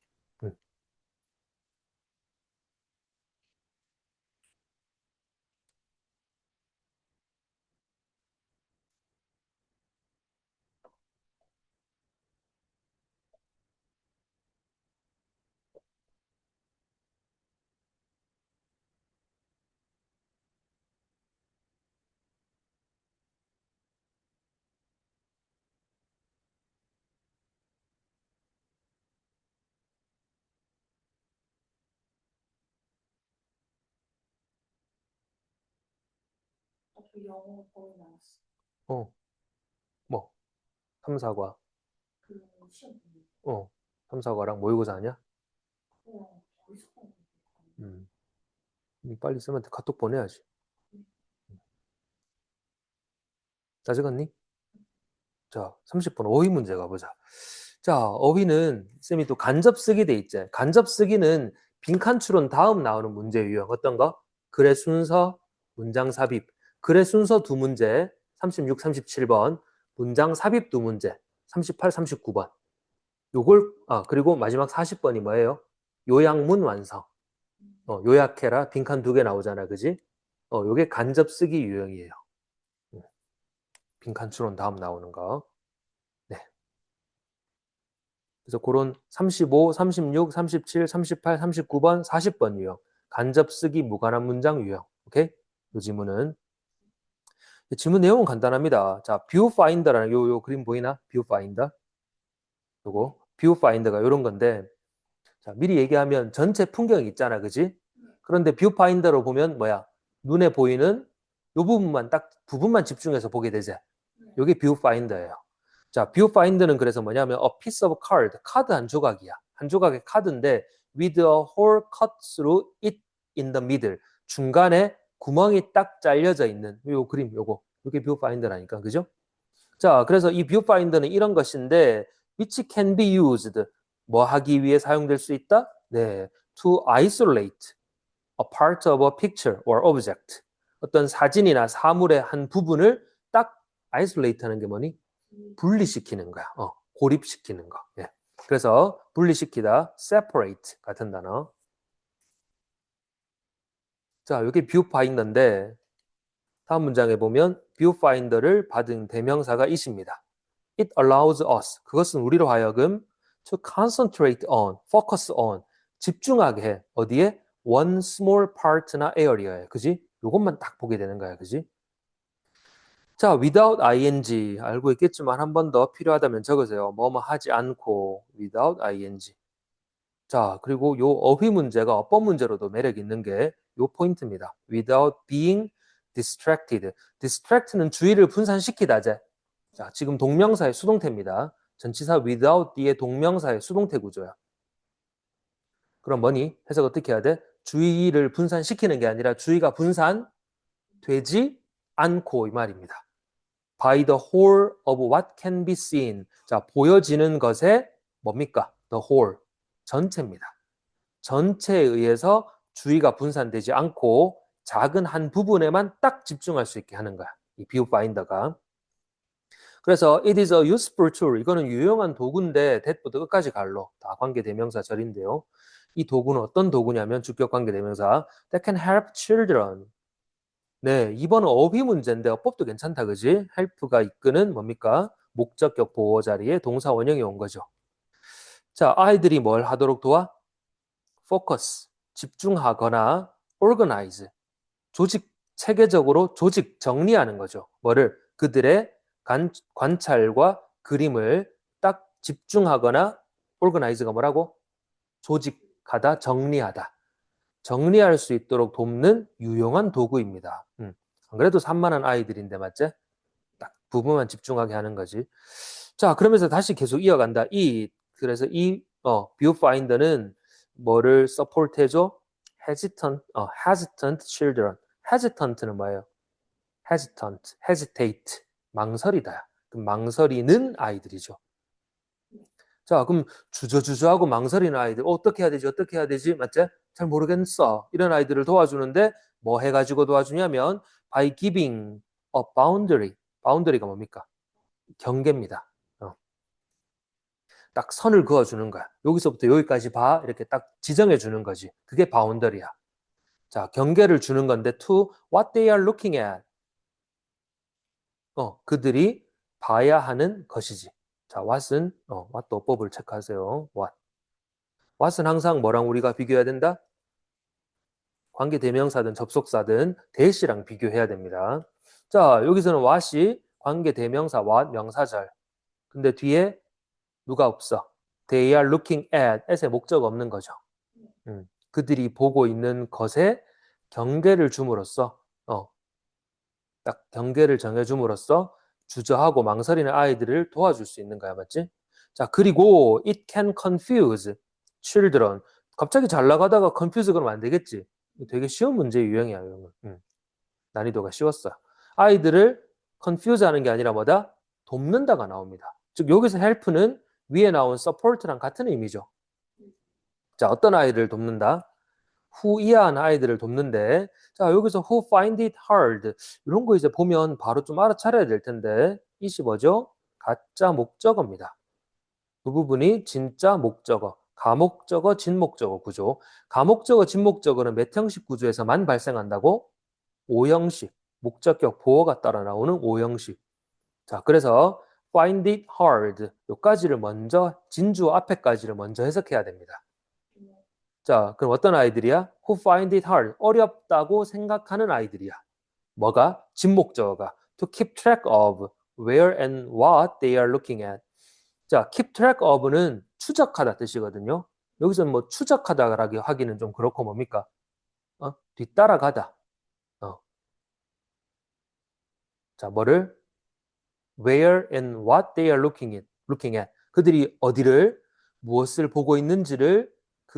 저 영어 거의 나왔어. 어, 뭐, 삼사과. 그 시험 보는 삼사과랑 모의고사 아니야? 거. 거기서 음. 빨리 쌤한테 카톡 보내야지. 다 적었니? 자, 30분 어휘 문제 가보자. 자, 어휘는 쌤이 또 간접 쓰기 돼 있지. 간접 쓰기는 빈칸 추론 다음 나오는 문제 유형 어떤 거? 글의 순서, 문장 삽입. 글의 순서 두 문제, 36, 37번. 문장 삽입 두 문제, 38, 39번. 그리고 마지막 40번이 뭐예요? 요약문 완성. 요약해라. 빈칸 두 개 나오잖아. 그지? 요게 간접 쓰기 유형이에요. 빈칸 추론 다음 나오는 거. 네. 그래서 그런 35, 36, 37, 38, 39번, 40번 유형. 간접 쓰기 무관한 문장 유형. 오케이? 이 지문은. 지문 내용은 간단합니다. 자, 뷰파인더라는 요 그림 보이나? 뷰파인더. 요거. 뷰파인더가 요런 건데, 자, 미리 얘기하면 전체 풍경이 있잖아. 그지? 그런데 뷰파인더로 보면 뭐야? 눈에 보이는 요 부분만 딱 부분만 집중해서 보게 되지. 요게 뷰파인더예요. 자, 뷰파인더는 그래서 뭐냐면 a piece of card, 카드 한 조각이야. 한 조각의 카드인데 with a hole cut through it in the middle. 중간에 구멍이 딱 잘려져 있는 요 그림 요거. 요게 뷰파인더라니까. 그죠? 자, 그래서 이 뷰파인더는 이런 것인데 which can be used. 뭐 하기 위해 사용될 수 있다? 네. to isolate a part of a picture or object. 어떤 사진이나 사물의 한 부분을 딱 isolate 하는 게 뭐니? 분리시키는 거야. 고립시키는 거. 예. 그래서 분리시키다, separate 같은 단어. 자, 이게 뷰파인더인데 다음 문장에 보면 뷰파인더를 받은 대명사가 있습니다. It allows us. 그것은 우리로 하여금 to concentrate on, focus on. 집중하게 해. 어디에? One small part나 area에. 그지? 이것만 딱 보게 되는 거야. 그지? 자, without ing 알고 있겠지만 한 번 더 필요하다면 적으세요. 뭐뭐 하지 않고 without ing. 자, 그리고 요 어휘 문제가 어법 문제로도 매력 있는 게 요 포인트입니다. without being distracted. distract는 주의를 분산시키다제. 자, 지금 동명사의 수동태입니다. 전치사 without 뒤에 동명사의 수동태 구조야. 그럼 뭐니? 해석 어떻게 해야 돼? 주의를 분산시키는 게 아니라 주의가 분산되지 않고 이 말입니다. by the whole of what can be seen. 자, 보여지는 것의 뭡니까? the whole. 전체입니다. 전체에 의해서 주의가 분산되지 않고 작은 한 부분에만 딱 집중할 수 있게 하는 거야. 이 뷰파인더가. 그래서 it is a useful tool. 이거는 유용한 도구인데 that부터 끝까지 갈로 다 관계대명사 절인데요. 이 도구는 어떤 도구냐면 주격 관계대명사 that can help children. 네, 이번은 어휘 문제인데 어법도 괜찮다, 그지? help가 이끄는 뭡니까? 목적격 보호 자리에 동사 원형이 온 거죠. 자, 아이들이 뭘 하도록 도와? focus, 집중하거나 organize, 조직, 체계적으로 조직, 정리하는 거죠. 뭐를? 그들의 관찰과 그림을 딱 집중하거나 organize가 뭐라고? 조직하다, 정리하다. 정리할 수 있도록 돕는 유용한 도구입니다. 안 그래도 산만한 아이들인데 맞지? 딱 부분만 집중하게 하는 거지. 자, 그러면서 다시 계속 이어간다. 그래서 뷰파인더는 뭐를 support 해줘? hesitant children. hesitant는 뭐예요? hesitate. 망설이다. 그럼 망설이는 아이들이죠. 자, 그럼 주저주저하고 망설이는 아이들 어떻게 해야 되지? 어떻게 해야 되지? 맞지? 잘 모르겠어. 이런 아이들을 도와주는데 뭐 해가지고 도와주냐면 by giving a boundary. boundary가 뭡니까? 경계입니다. 딱 선을 그어주는 거야. 여기서부터 여기까지 봐. 이렇게 딱 지정해 주는 거지. 그게 바운더리야. 자, 경계를 주는 건데 to what they are looking at. 그들이 봐야 하는 것이지. 자, what은 what 어법을 체크하세요. what은 항상 뭐랑 우리가 비교해야 된다? 관계 대명사든 접속사든 대시랑 비교해야 됩니다. 자, 여기서는 what이 관계 대명사 what 명사절. 근데 뒤에 누가 없어? They are looking at의 목적 없는 거죠. 그들이 보고 있는 것에 경계를 줌으로써 딱 경계를 정해줌으로써 주저하고 망설이는 아이들을 도와줄 수 있는 거야, 맞지? 자, 그리고 it can confuse children. 갑자기 잘 나가다가 confuse 그러면 안 되겠지? 되게 쉬운 문제 유형이야, 이런 거. 난이도가 쉬웠어. 아이들을 confuse 하는 게 아니라 뭐다? 돕는다가 나옵니다. 즉, 여기서 help는 위에 나온 support랑 같은 의미죠. 자, 어떤 아이를 돕는다? who 이하한 아이들을 돕는데, 자, 여기서 who find it hard. 이런 거 이제 보면 바로 좀 알아차려야 될 텐데, 이시 뭐죠? 가짜 목적어입니다. 그 부분이 진짜 목적어, 가목적어, 진목적어 구조. 가목적어, 진목적어는 몇 형식 구조에서만 발생한다고? 5형식. 목적격 보어가 따라 나오는 5형식. 자, 그래서 find it hard. 요까지를 먼저, 진주 앞에까지를 먼저 해석해야 됩니다. 자, 그럼 어떤 아이들이야? Who find it hard. 어렵다고 생각하는 아이들이야. 뭐가? 진목적어가. To keep track of where and what they are looking at. 자, keep track of는 추적하다 뜻이거든요. 여기서 뭐 추적하다라고 하기는 좀 그렇고 뭡니까? 뒤따라가다. 자, 뭐를? Where and what they are looking at. 그들이 어디를, 무엇을 보고 있는지를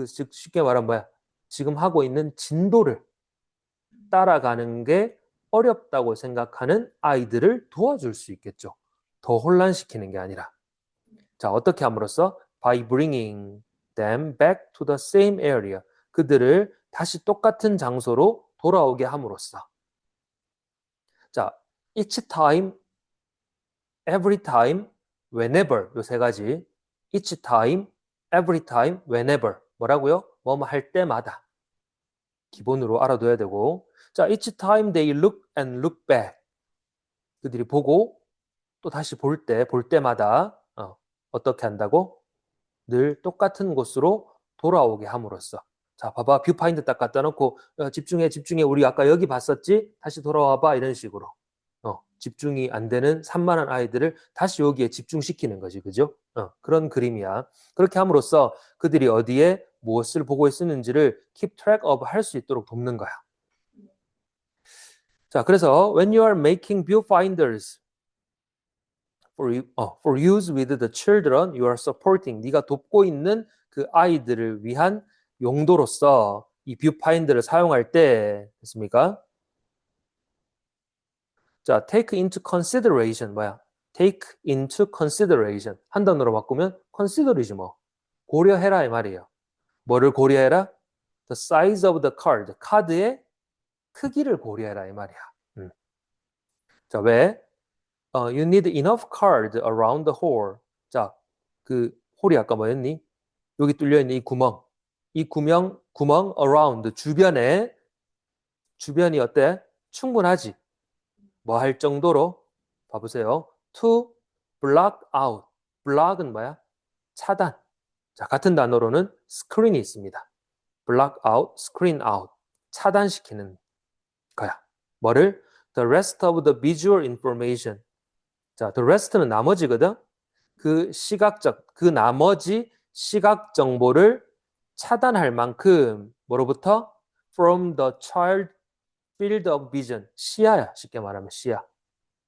즉 쉽게 말하면 뭐야? 지금 하고 있는 진도를 따라가는 게 어렵다고 생각하는 아이들을 도와줄 수 있겠죠. 더 혼란시키는 게 아니라. 자, 어떻게 함으로써? By bringing them back to the same area. 그들을 다시 똑같은 장소로 돌아오게 함으로써. 자, each time, every time, whenever 요 세 가지. each time, every time, whenever. 뭐라고요? 뭐뭐 할 때마다. 기본으로 알아둬야 되고. 자, each time they look and look back. 그들이 보고 또 다시 볼 때마다 어떻게 한다고? 늘 똑같은 곳으로 돌아오게 함으로써. 자, 봐봐. 뷰파인더 딱 갖다 놓고 집중해. 우리 아까 여기 봤었지? 다시 돌아와봐. 이런 식으로. 집중이 안 되는 산만한 아이들을 다시 여기에 집중시키는 거지. 그죠? 그런 그림이야. 그렇게 함으로써 그들이 어디에 무엇을 보고 있었는지를 keep track of 할 수 있도록 돕는 거야. 자, 그래서 when you are making viewfinders for use with the children you are supporting, 네가 돕고 있는 그 아이들을 위한 용도로서 이 viewfinder를 사용할 때 됐습니까? 자, take into consideration 뭐야? take into consideration 한 단어로 바꾸면 consider이지 뭐. 고려해라 이 말이에요. 뭐를 고려해라? The size of the card. 카드의 크기를 고려해라 이 말이야. 자, 왜? You need enough card around the hole. 자, 그 홀이 아까 뭐였니? 여기 뚫려 있는 이 구멍. 이 구멍 around 주변이 어때? 충분하지. 뭐 할 정도로 봐보세요. To block out. block은 뭐야? 차단. 자, 같은 단어로는 screen이 있습니다. block out, screen out. 차단시키는 거야. 뭐를? The rest of the visual information. 자, the rest는 나머지거든. 그 나머지 시각 정보를 차단할 만큼 뭐로부터? From the child field of vision. 시야야. 쉽게 말하면 시야.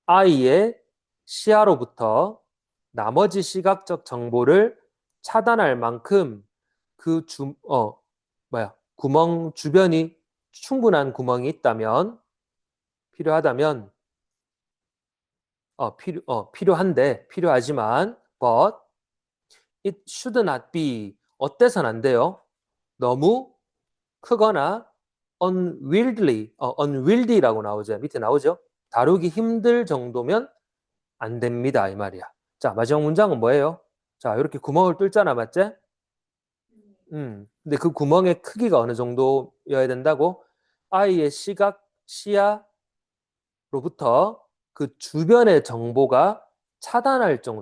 아이의 시야로부터 나머지 시각적 정보를 차단할 만큼 구멍 주변이 충분한 구멍이 있다면 필요하다면 필요하지만 but it should not be 어때선 안 돼요. 너무 크거나 unwieldy라고 나오죠. 밑에 나오죠. 다루기 힘들 정도면 안 됩니다. 이 말이야. 자, 마지막 문장은 뭐예요? 자, 이렇게 구멍을 뚫잖아, 맞지? 근데 그 구멍의 크기가 어느 정도여야 된다고? 아이의 시야로부터 그 주변의 정보가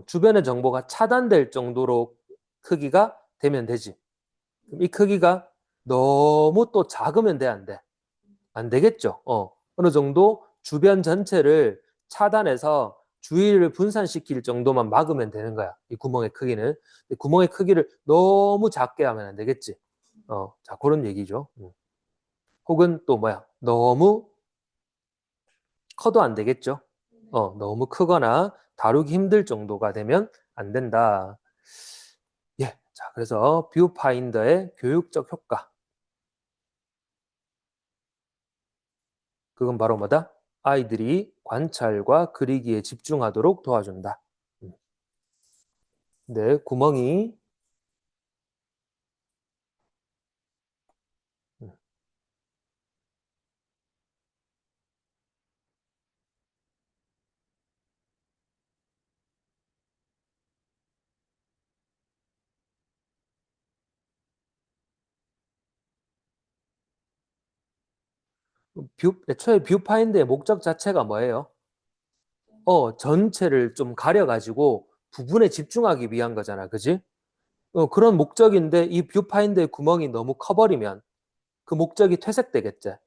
주변의 정보가 차단될 정도로 크기가 되면 되지. 그럼 이 크기가 너무 또 작으면 돼, 안 돼? 안 되겠죠. 어느 정도 주변 전체를 차단해서 주위를 분산시킬 정도만 막으면 되는 거야. 이 구멍의 크기는. 구멍의 크기를 너무 작게 하면 안 되겠지. 자, 그런 얘기죠. 혹은 또 뭐야? 너무 커도 안 되겠죠. 너무 크거나 다루기 힘들 정도가 되면 안 된다. 예. 자, 그래서 뷰파인더의 교육적 효과. 그건 바로 뭐다? 아이들이 관찰과 그리기에 집중하도록 도와준다. 네, 구멍이 애초에 뷰파인드의 목적 자체가 뭐예요? 전체를 좀 가려가지고 부분에 집중하기 위한 거잖아. 그지? 그런 목적인데 이 뷰파인드의 구멍이 너무 커버리면 그 목적이 퇴색되겠지.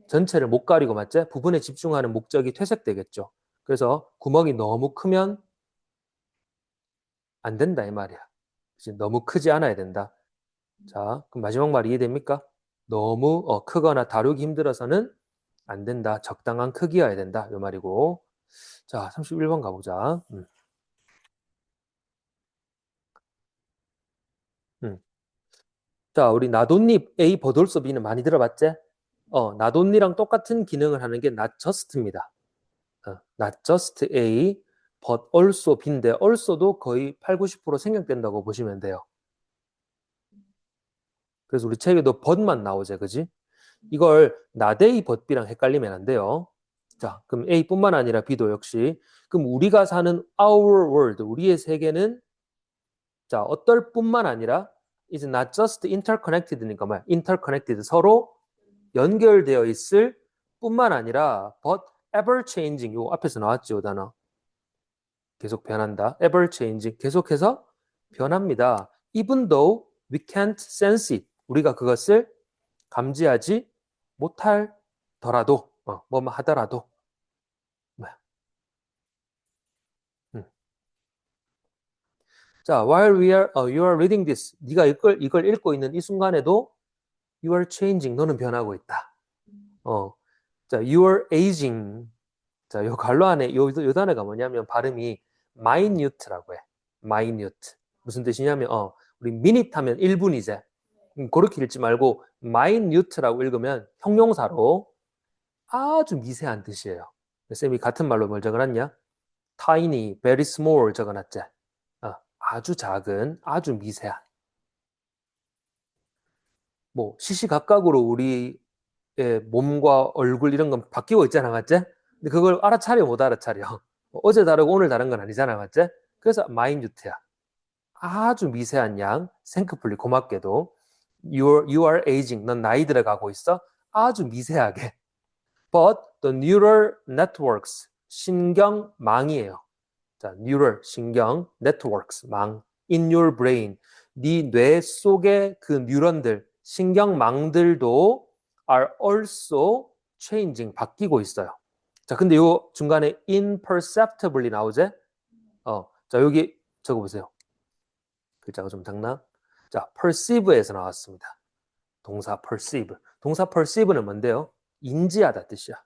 전체를 못 가리고 맞지? 부분에 집중하는 목적이 퇴색되겠죠. 그래서 구멍이 너무 크면 안 된다 이 말이야. 그치? 너무 크지 않아야 된다. 자, 그럼 마지막 말 이해됩니까? 너무 크거나 다루기 힘들어서는 안 된다. 적당한 크기여야 된다. 이 말이고. 자, 31번 가보자. 음. 자, 우리 나돈니 A 버돌소 B는 많이 들어봤지? 나돈니랑 똑같은 기능을 하는 게 not just입니다. not just A, but also B인데 also도 거의 8, 90% 생략된다고 보시면 돼요. 그래서 우리 책에도 but만 나오죠. 그지? 이걸 not A, but B랑 헷갈리면 안 돼요. 자, 그럼 A뿐만 아니라 B도 역시. 그럼 우리가 사는 our world, 우리의 세계는 자, 어떨 뿐만 아니라 is not just interconnected니까 뭐야? interconnected 서로 연결되어 있을 뿐만 아니라 but ever changing 요 앞에서 나왔죠, 단어. 계속 변한다. ever changing 계속해서 변합니다. even though we can't sense it. 우리가 그것을 감지하지 못하더라도 뭐뭐 하더라도 뭐야? 자, while you are reading this, 네가 이걸 읽고 있는 이 순간에도 you are changing, 너는 변하고 있다. 자, you are aging. 자, 요 갈로 안에 요 단어가 뭐냐면 발음이 minute라고 해. minute. 무슨 뜻이냐면 우리 minute 하면 1분이제. 그렇게 읽지 말고 minute라고 읽으면 형용사로 아주 미세한 뜻이에요. 쌤이 같은 말로 뭘 적어놨냐? tiny, very small 적어놨지. 아주 작은, 아주 미세한. 뭐 시시각각으로 우리의 몸과 얼굴 이런 건 바뀌고 있잖아, 맞지? 근데 그걸 알아차려 못 알아차려. 어제 다르고 오늘 다른 건 아니잖아, 맞지? 그래서 마이뉴트야. 아주 미세한 양, 생크풀리 고맙게도 you are aging, 넌 나이 들어가고 있어. 아주 미세하게. But the neural networks, 신경망이에요. 자, neural, 신경, networks, 망, in your brain, 네 뇌 속의 그 뉴런들, 신경망들도 are also changing, 바뀌고 있어요. 자, 근데 요 중간에 imperceptibly 나오제? 자, 여기 적어보세요. 글자가 좀 작나? 자, perceive에서 나왔습니다. 동사 perceive. 동사 perceive는 뭔데요? 인지하다 뜻이야.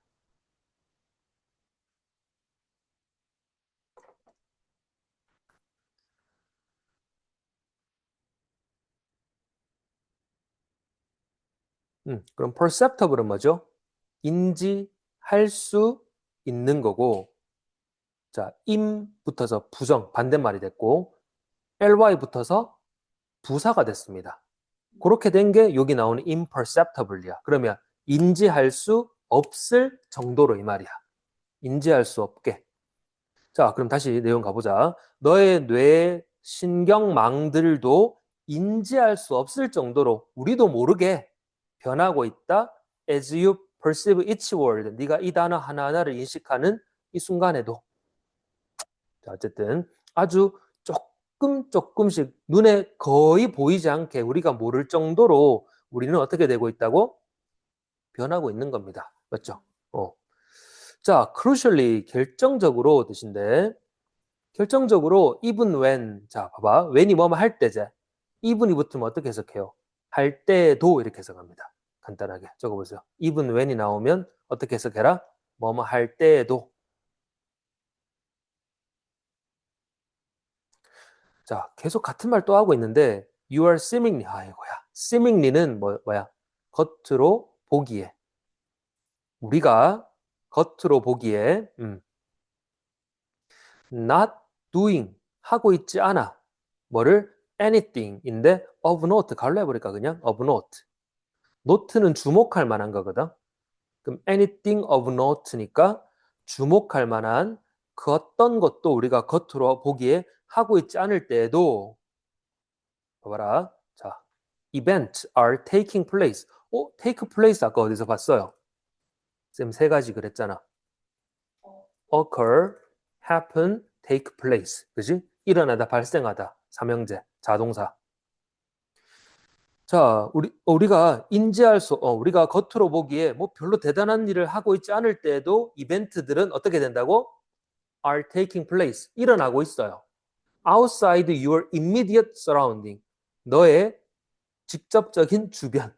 그럼 perceptible은 뭐죠? 인지할 수 있는 거고, 자, im 붙어서 부정, 반대말이 됐고, ly 붙어서 부사가 됐습니다. 그렇게 된 게 여기 나오는 imperceptible이야. 그러면 인지할 수 없을 정도로 이 말이야. 인지할 수 없게. 자, 그럼 다시 내용 가보자. 너의 뇌 신경망들도 인지할 수 없을 정도로 우리도 모르게 변하고 있다. As you perceive each word. 네가 이 단어 하나하나를 인식하는 이 순간에도. 자, 어쨌든 아주 조금씩 눈에 거의 보이지 않게 우리가 모를 정도로 우리는 어떻게 되고 있다고? 변하고 있는 겁니다. 맞죠? 자, crucially, 결정적으로 뜻인데, 결정적으로 even when, 자, 봐봐. when이 뭐뭐 할 때제. even이 붙으면 어떻게 해석해요? 할 때도 이렇게 해석합니다. 간단하게 적어보세요. even when이 나오면 어떻게 해석해라? 뭐뭐 할 때도. 자, 계속 같은 말 또 하고 있는데 you are seemingly, 아이고야. seemingly는 뭐야? 겉으로 보기에. 우리가 겉으로 보기에 not doing, 하고 있지 않아. 뭐를? anything인데 of note, 갈로 해버릴까 그냥? of note. note는 주목할 만한 거거든. 그럼 anything of note니까 주목할 만한 그 어떤 것도 우리가 겉으로 보기에 하고 있지 않을 때에도 봐봐라. 자, event are taking place. take place 아까 어디서 봤어요? 쌤 세 가지 그랬잖아. occur, happen, take place. 그지? 일어나다, 발생하다. 삼형제, 자동사. 자, 우리가 인지할 수, 우리가 겉으로 보기에 뭐 별로 대단한 일을 하고 있지 않을 때에도 이벤트들은 어떻게 된다고? are taking place. 일어나고 있어요. outside your immediate surrounding. 너의 직접적인 주변.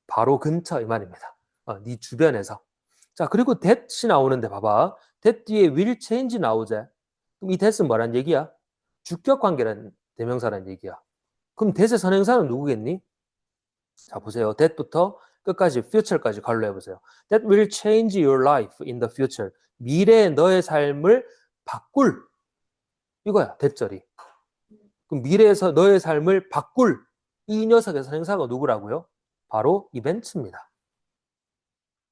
바로 근처 이 말입니다. 네 주변에서. 자, 그리고 that이 나오는데 봐봐. that 뒤에 will change 나오제. 그럼 이 that은 뭐란 얘기야? 주격 관계란 대명사란 얘기야. 그럼 that의 선행사는 누구겠니? 자, 보세요. that부터 끝까지 future까지 갈로 해보세요. That will change your life in the future. 미래의 너의 삶을 바꿀. 이거야, that절이. 그럼 미래에서 너의 삶을 바꿀. 이 녀석의 선행사가 누구라고요? 바로 이벤트입니다.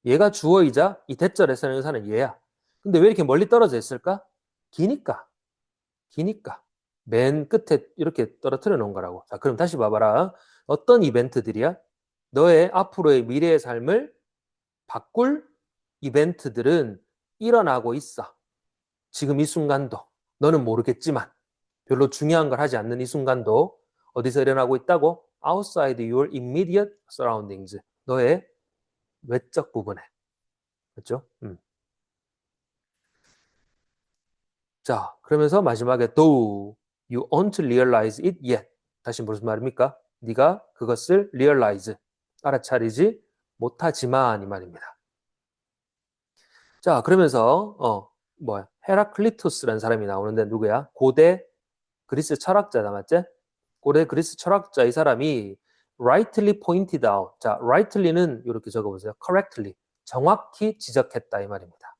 얘가 주어이자 이 that절의 선행사는 얘야. 근데 왜 이렇게 멀리 떨어져 있을까? 기니까. 맨 끝에 이렇게 떨어뜨려 놓은 거라고. 자, 그럼 다시 봐봐라. 어떤 이벤트들이야? 너의 앞으로의 미래의 삶을 바꿀 이벤트들은 일어나고 있어. 지금 이 순간도. 너는 모르겠지만 별로 중요한 걸 하지 않는 이 순간도 어디서 일어나고 있다고? Outside your immediate surroundings. 너의 외적 부분에. 그렇죠? 자, 그러면서 마지막에 though you won't realize it yet. 다시 무슨 말입니까? 네가 그것을 realize, 알아차리지 못하지만 이 말입니다. 자, 그러면서 헤라클리토스라는 사람이 나오는데 누구야? 고대 그리스 철학자다, 맞지? 고대 그리스 철학자 이 사람이 rightly pointed out. 자, rightly는 이렇게 적어보세요. correctly. 정확히 지적했다 이 말입니다.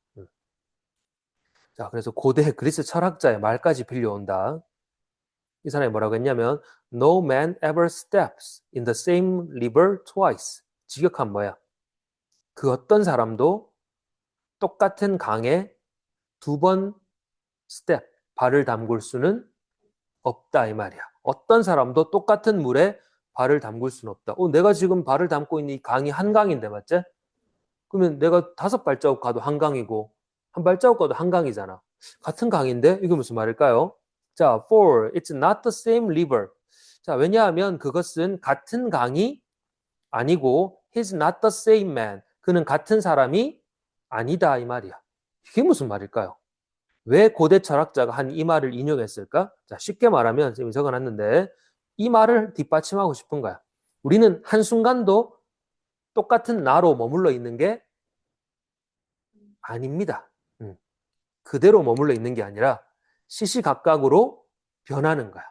자, 그래서 고대 그리스 철학자의 말까지 빌려온다. 이 사람이 뭐라고 했냐면 No man ever steps in the same river twice. 직역한 뭐야? 그 어떤 사람도 똑같은 강에 두 번 스텝, 발을 담글 수는 없다 이 말이야. 어떤 사람도 똑같은 물에 발을 담글 수는 없다. 내가 지금 발을 담고 있는 이 강이 한강인데 맞지? 그러면 내가 5발자국 가도 한강이고 한 발자국 가도 한강이잖아. 같은 강인데 이게 무슨 말일까요? 자, for it's not the same river. 자, 왜냐하면 그것은 같은 강이 아니고 he's not the same man. 그는 같은 사람이 아니다 이 말이야. 이게 무슨 말일까요? 왜 고대 철학자가 한 이 말을 인용했을까? 자, 쉽게 말하면 지금 적어놨는데 이 말을 뒷받침하고 싶은 거야. 우리는 한순간도 똑같은 나로 머물러 있는 게 아닙니다. 그대로 머물러 있는 게 아니라 시시각각으로 변하는 거야.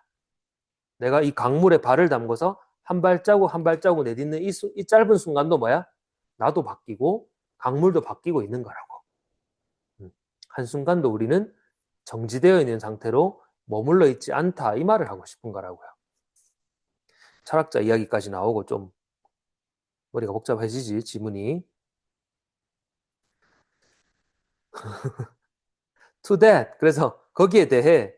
내가 이 강물에 발을 담궈서 한 발자국 한 발자국 내딛는 이 짧은 순간도 뭐야? 나도 바뀌고 강물도 바뀌고 있는 거라고. 한순간도 우리는 정지되어 있는 상태로 머물러 있지 않다 이 말을 하고 싶은 거라고요. 철학자 이야기까지 나오고 좀 머리가 복잡해지지 지문이. To that. 그래서 거기에 대해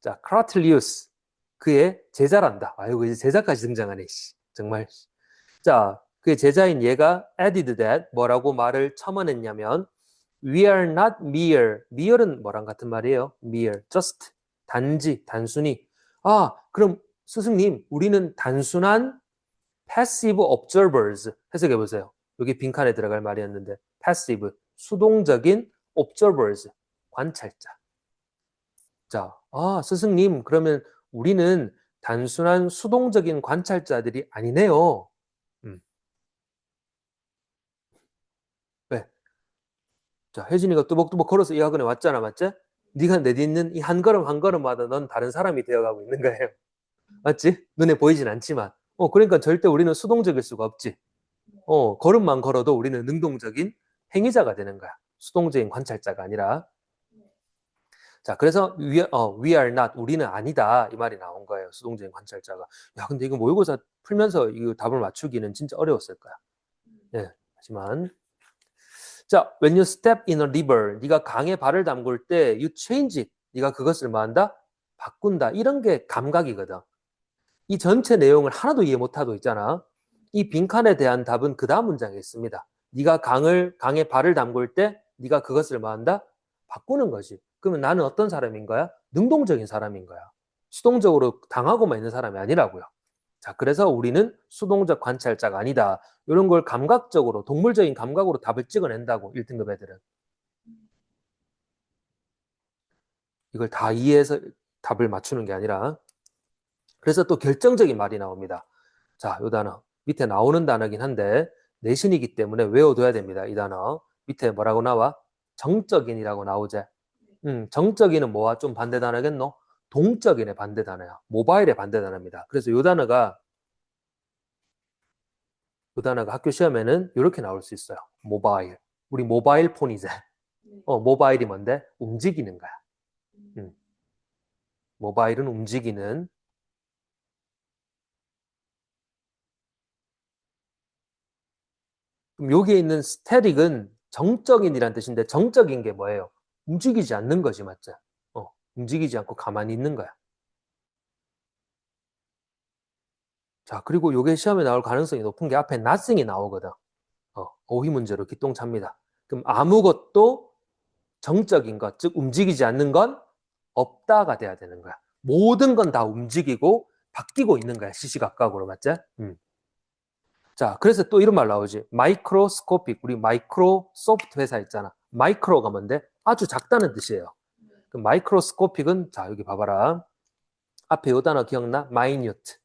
자 크라틀리우스 그의 제자란다. 아이고 이제 제자까지 등장하네. 정말. 자 그의 제자인 얘가 added that 뭐라고 말을 첨언했냐면 We are not mere. mere은 뭐랑 같은 말이에요? mere, just, 단지, 단순히. 그럼 스승님, 우리는 단순한 passive observers 해석해 보세요. 여기 빈칸에 들어갈 말이었는데 passive, 수동적인 observers, 관찰자. 자, 스승님, 그러면 우리는 단순한 수동적인 관찰자들이 아니네요. 왜? 자, 혜진이가 뚜벅뚜벅 걸어서 이 학원에 왔잖아, 맞지? 네가 내딛는 이 한 걸음 한 걸음마다 넌 다른 사람이 되어가고 있는 거예요. 맞지? 눈에 보이진 않지만. 그러니까 절대 우리는 수동적일 수가 없지. 걸음만 걸어도 우리는 능동적인 행위자가 되는 거야. 수동적인 관찰자가 아니라. 자, 그래서 we are not, 우리는 아니다. 이 말이 나온 거예요. 수동적인 관찰자가. 야, 근데 이거 모의고사 풀면서 이 답을 맞추기는 진짜 어려웠을 거야. 네, 하지만. 자, when you step in a river, 네가 강에 발을 담글 때 you change it. 네가 그것을 뭐 한다? 바꾼다. 이런 게 감각이거든. 이 전체 내용을 하나도 이해 못하고 있잖아. 이 빈칸에 대한 답은 그 다음 문장에 있습니다. 네가 강에 발을 담글 때 네가 그것을 뭐 한다? 바꾸는 거지. 그러면 나는 어떤 사람인 거야? 능동적인 사람인 거야. 수동적으로 당하고만 있는 사람이 아니라고요. 자, 그래서 우리는 수동적 관찰자가 아니다. 이런 걸 감각적으로, 동물적인 감각으로 답을 찍어낸다고, 1등급 애들은. 이걸 다 이해해서 답을 맞추는 게 아니라. 그래서 또 결정적인 말이 나옵니다. 자, 이 단어. 밑에 나오는 단어긴 한데, 내신이기 때문에 외워둬야 됩니다. 이 단어. 밑에 뭐라고 나와? 정적인이라고 나오제. 정적인은 뭐와 좀 반대 단어겠노? 동적인의 반대 단어야. 모바일의 반대 단어입니다. 그래서 이 단어가 학교 시험에는 이렇게 나올 수 있어요. 모바일. 우리 모바일 폰이제. 모바일이 뭔데? 움직이는 거야. 모바일은 움직이는. 그럼 여기에 있는 스태틱은 정적인이란 뜻인데 정적인 게 뭐예요? 움직이지 않는 거지, 맞죠? 움직이지 않고 가만히 있는 거야. 자, 그리고 요게 시험에 나올 가능성이 높은 게 앞에 nothing이 나오거든. 어휘 문제로 기똥차입니다. 그럼 아무것도 정적인 것, 즉 움직이지 않는 건 없다가 돼야 되는 거야. 모든 건 다 움직이고 바뀌고 있는 거야. 시시각각으로, 맞지? 자, 그래서 또 이런 말 나오지. 마이크로스코픽. 우리 마이크로소프트 회사 있잖아. 마이크로가 뭔데? 아주 작다는 뜻이에요. 그 마이크로스코픽은 자, 여기 봐봐라. 앞에 요 단어 기억나? minute.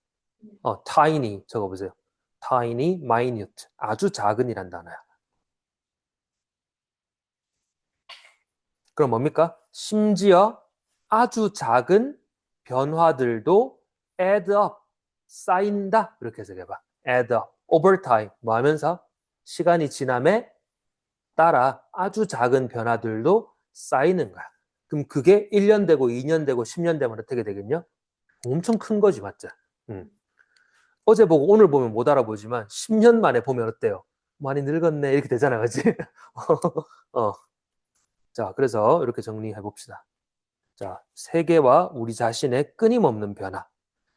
tiny 적어보세요. tiny, minute. 아주 작은이란 단어야. 그럼 뭡니까? 심지어 아주 작은 변화들도 add up, 쌓인다. 이렇게 해석해봐. add up, over time. 뭐 하면서? 시간이 지남에 따라 아주 작은 변화들도 쌓이는 거야. 그럼 그게 1년 되고 2년 되고 10년 되면 어떻게 되겠냐? 엄청 큰 거지, 맞죠? 어제 보고 오늘 보면 못 알아보지만 10년 만에 보면 어때요? 많이 늙었네 이렇게 되잖아, 그지? 어. 자, 그래서 이렇게 정리해 봅시다. 자, 세계와 우리 자신의 끊임없는 변화.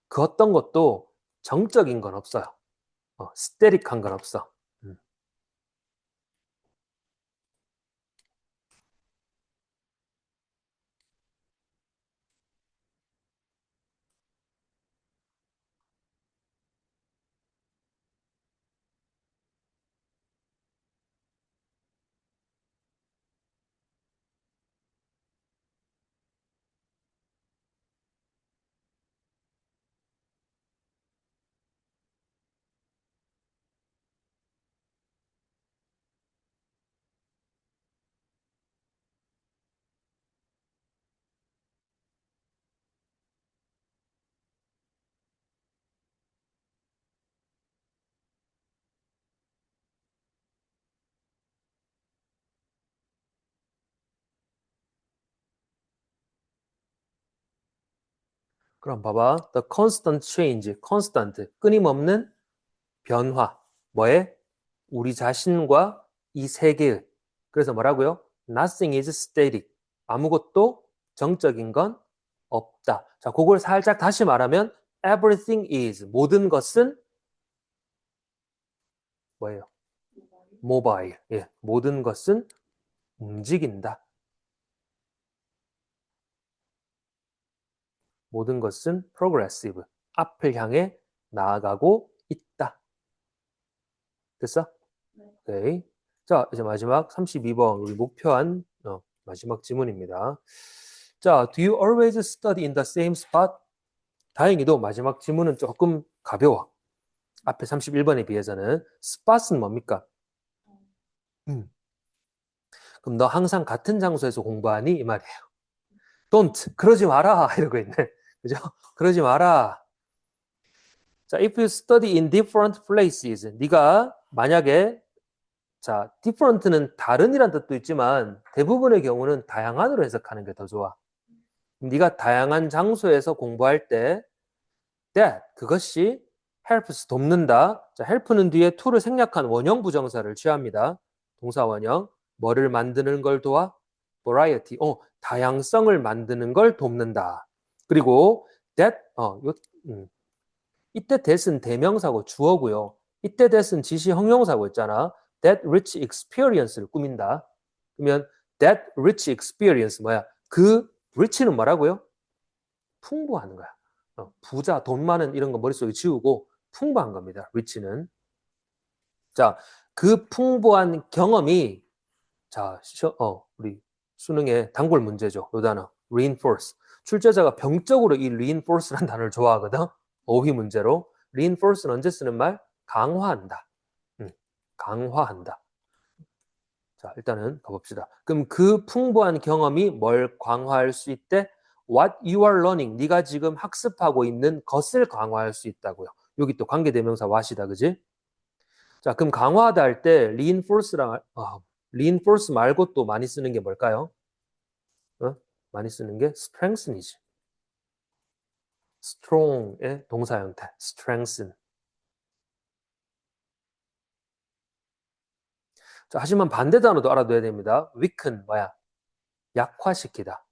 그 어떤 것도 정적인 건 없어요. 스테릭한 건 없어. 음. 그럼 봐봐. The constant change, constant, 끊임없는 변화. 뭐에? 우리 자신과 이 세계의. 그래서 뭐라고요? Nothing is static. 아무것도 정적인 건 없다. 자, 그걸 살짝 다시 말하면 everything is, 모든 것은 뭐예요? mobile. 예, 모든 것은 움직인다. 모든 것은 progressive. 앞을 향해 나아가고 있다. 됐어? 네. 오케이. 자, 이제 마지막 32번 우리 목표한 마지막 지문입니다. 자, do you always study in the same spot? 다행히도 마지막 지문은 조금 가벼워. 앞에 31번에 비해서는 spot은 뭡니까? 음. 그럼 너 항상 같은 장소에서 공부하니? 이 말이에요. Don't. 그러지 마라. 이러고 있네. 그죠? 그러지 마라. 자, if you study in different places. 네가 만약에 자, different는 다른이란 뜻도 있지만 대부분의 경우는 다양한으로 해석하는 게 더 좋아. 네가 다양한 장소에서 공부할 때 that 그것이 helps 돕는다. 자, help는 뒤에 to를 생략한 원형 부정사를 취합니다. 동사 원형. 뭐를 만드는 걸 도와? variety. 다양성을 만드는 걸 돕는다. 그리고 that 이때 that은 대명사고 주어고요. 이때 that은 지시 형용사고 있잖아. That rich experience를 꾸민다. 그러면 that rich experience 뭐야? 그 rich는 뭐라고요? 풍부한 거야. 부자, 돈 많은 이런 거 머릿속에 지우고 풍부한 겁니다. rich는. 자, 그 풍부한 경험이 자, 우리 수능의 단골 문제죠. 요 단어 reinforce. 출제자가 병적으로 이 reinforce라는 단어를 좋아하거든. 어휘 문제로. reinforce는 언제 쓰는 말? 강화한다. 강화한다. 자, 일단은 가봅시다. 그럼 그 풍부한 경험이 뭘 강화할 수 있대? What you are learning. 네가 지금 학습하고 있는 것을 강화할 수 있다고요. 여기 또 관계대명사 what이다, 그지? 자, 그럼 강화하다 할 때 reinforce 말고 또 많이 쓰는 게 뭘까요? 많이 쓰는 게 strengthen이지. strong의 동사 형태, strengthen. 자, 하지만 반대 단어도 알아둬야 됩니다. weaken 뭐야? 약화시키다.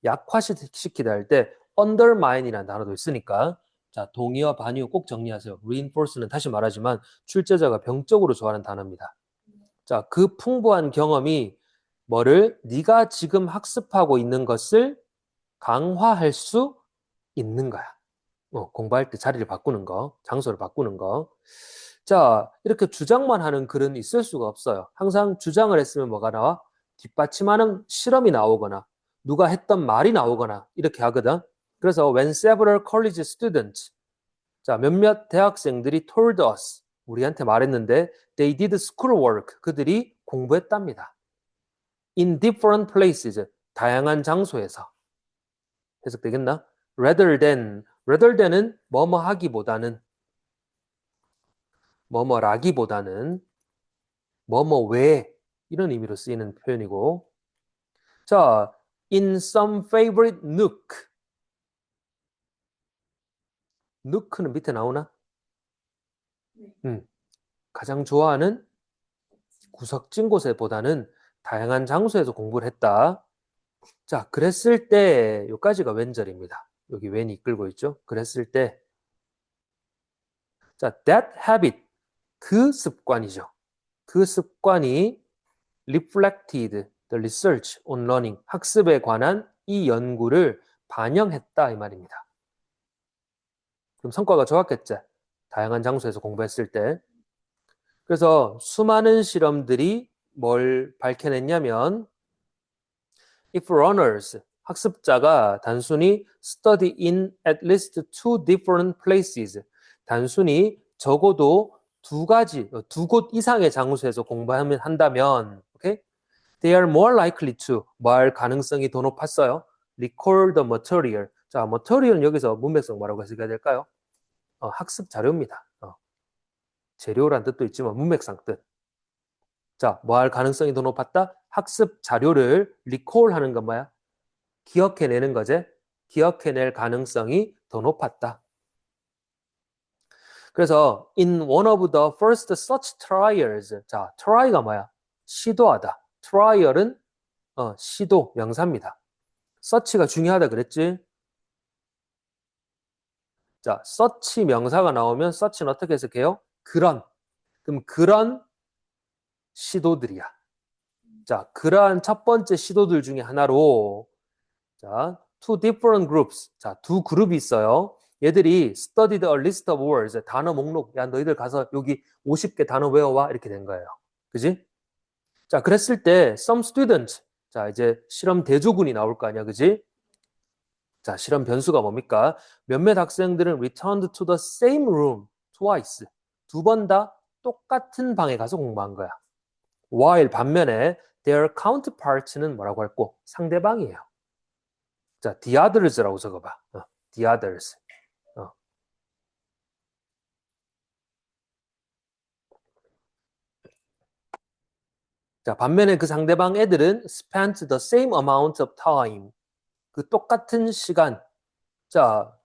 약화시키다 할 때 undermine이라는 단어도 있으니까 자, 동의어 반의어 꼭 정리하세요. reinforce는 다시 말하지만 출제자가 병적으로 좋아하는 단어입니다. 자, 그 풍부한 경험이 뭐를 네가 지금 학습하고 있는 것을 강화할 수 있는 거야. 공부할 때 자리를 바꾸는 거, 장소를 바꾸는 거. 자, 이렇게 주장만 하는 글은 있을 수가 없어요. 항상 주장을 했으면 뭐가 나와? 뒷받침하는 실험이 나오거나 누가 했던 말이 나오거나 이렇게 하거든. 그래서 when several college students 자, 몇몇 대학생들이 told us 우리한테 말했는데 they did schoolwork 그들이 공부했답니다. in different places 다양한 장소에서 해석되겠나? rather than은 뭐뭐 하기보다는 뭐뭐라기보다는 뭐뭐 외 이런 의미로 쓰이는 표현이고 자 in some favorite nook. nook는 밑에 나오나? 네. 가장 좋아하는 구석진 곳에보다는 다양한 장소에서 공부를 했다. 자, 그랬을 때 요까지가 웬절입니다. 여기 웬이 이끌고 있죠? 그랬을 때 자, that habit 그 습관이죠. 그 습관이 reflected the research on learning 학습에 관한 이 연구를 반영했다 이 말입니다. 그럼 성과가 좋았겠죠? 다양한 장소에서 공부했을 때. 그래서 수많은 실험들이 뭘 밝혀냈냐면 if runners 학습자가 단순히 study in at least two different places 단순히 적어도 두 곳 이상의 장소에서 공부하면 한다면 okay? They are more likely to 말 가능성이 더 높았어요. Recall the material. 자, material은 여기서 문맥성 뭐라고 해석해야 될까요? 학습 자료입니다. 재료란 뜻도 있지만 문맥상 뜻. 자, 뭐 할 가능성이 더 높았다? 학습 자료를 recall 하는 건 뭐야? 기억해내는 거지. 기억해낼 가능성이 더 높았다. 그래서 in one of the first such trials. 자, try가 뭐야? 시도하다. trial은 시도, 명사입니다. search가 중요하다 그랬지? 자, search 명사가 나오면 search는 어떻게 해석해요? 그런. 그럼 그런 시도들이야. 자, 그러한 첫 번째 시도들 중에 하나로 자, two different groups. 자, 두 그룹이 있어요. 얘들이 studied a list of words. 단어 목록. 야, 너희들 가서 여기 50개 단어 외워와. 이렇게 된 거예요. 그지? 자, 그랬을 때 some students. 자, 이제 실험 대조군이 나올 거 아니야. 그지? 자, 실험 변수가 뭡니까? 몇몇 학생들은 returned to the same room twice. 두 번 다 똑같은 방에 가서 공부한 거야. while 반면에 their counterpart는 뭐라고 할고? 상대방이에요. 자, the others라고 적어봐. the others. 자, 반면에 그 상대방 애들은 spent the same amount of time. 그 똑같은 시간. 자,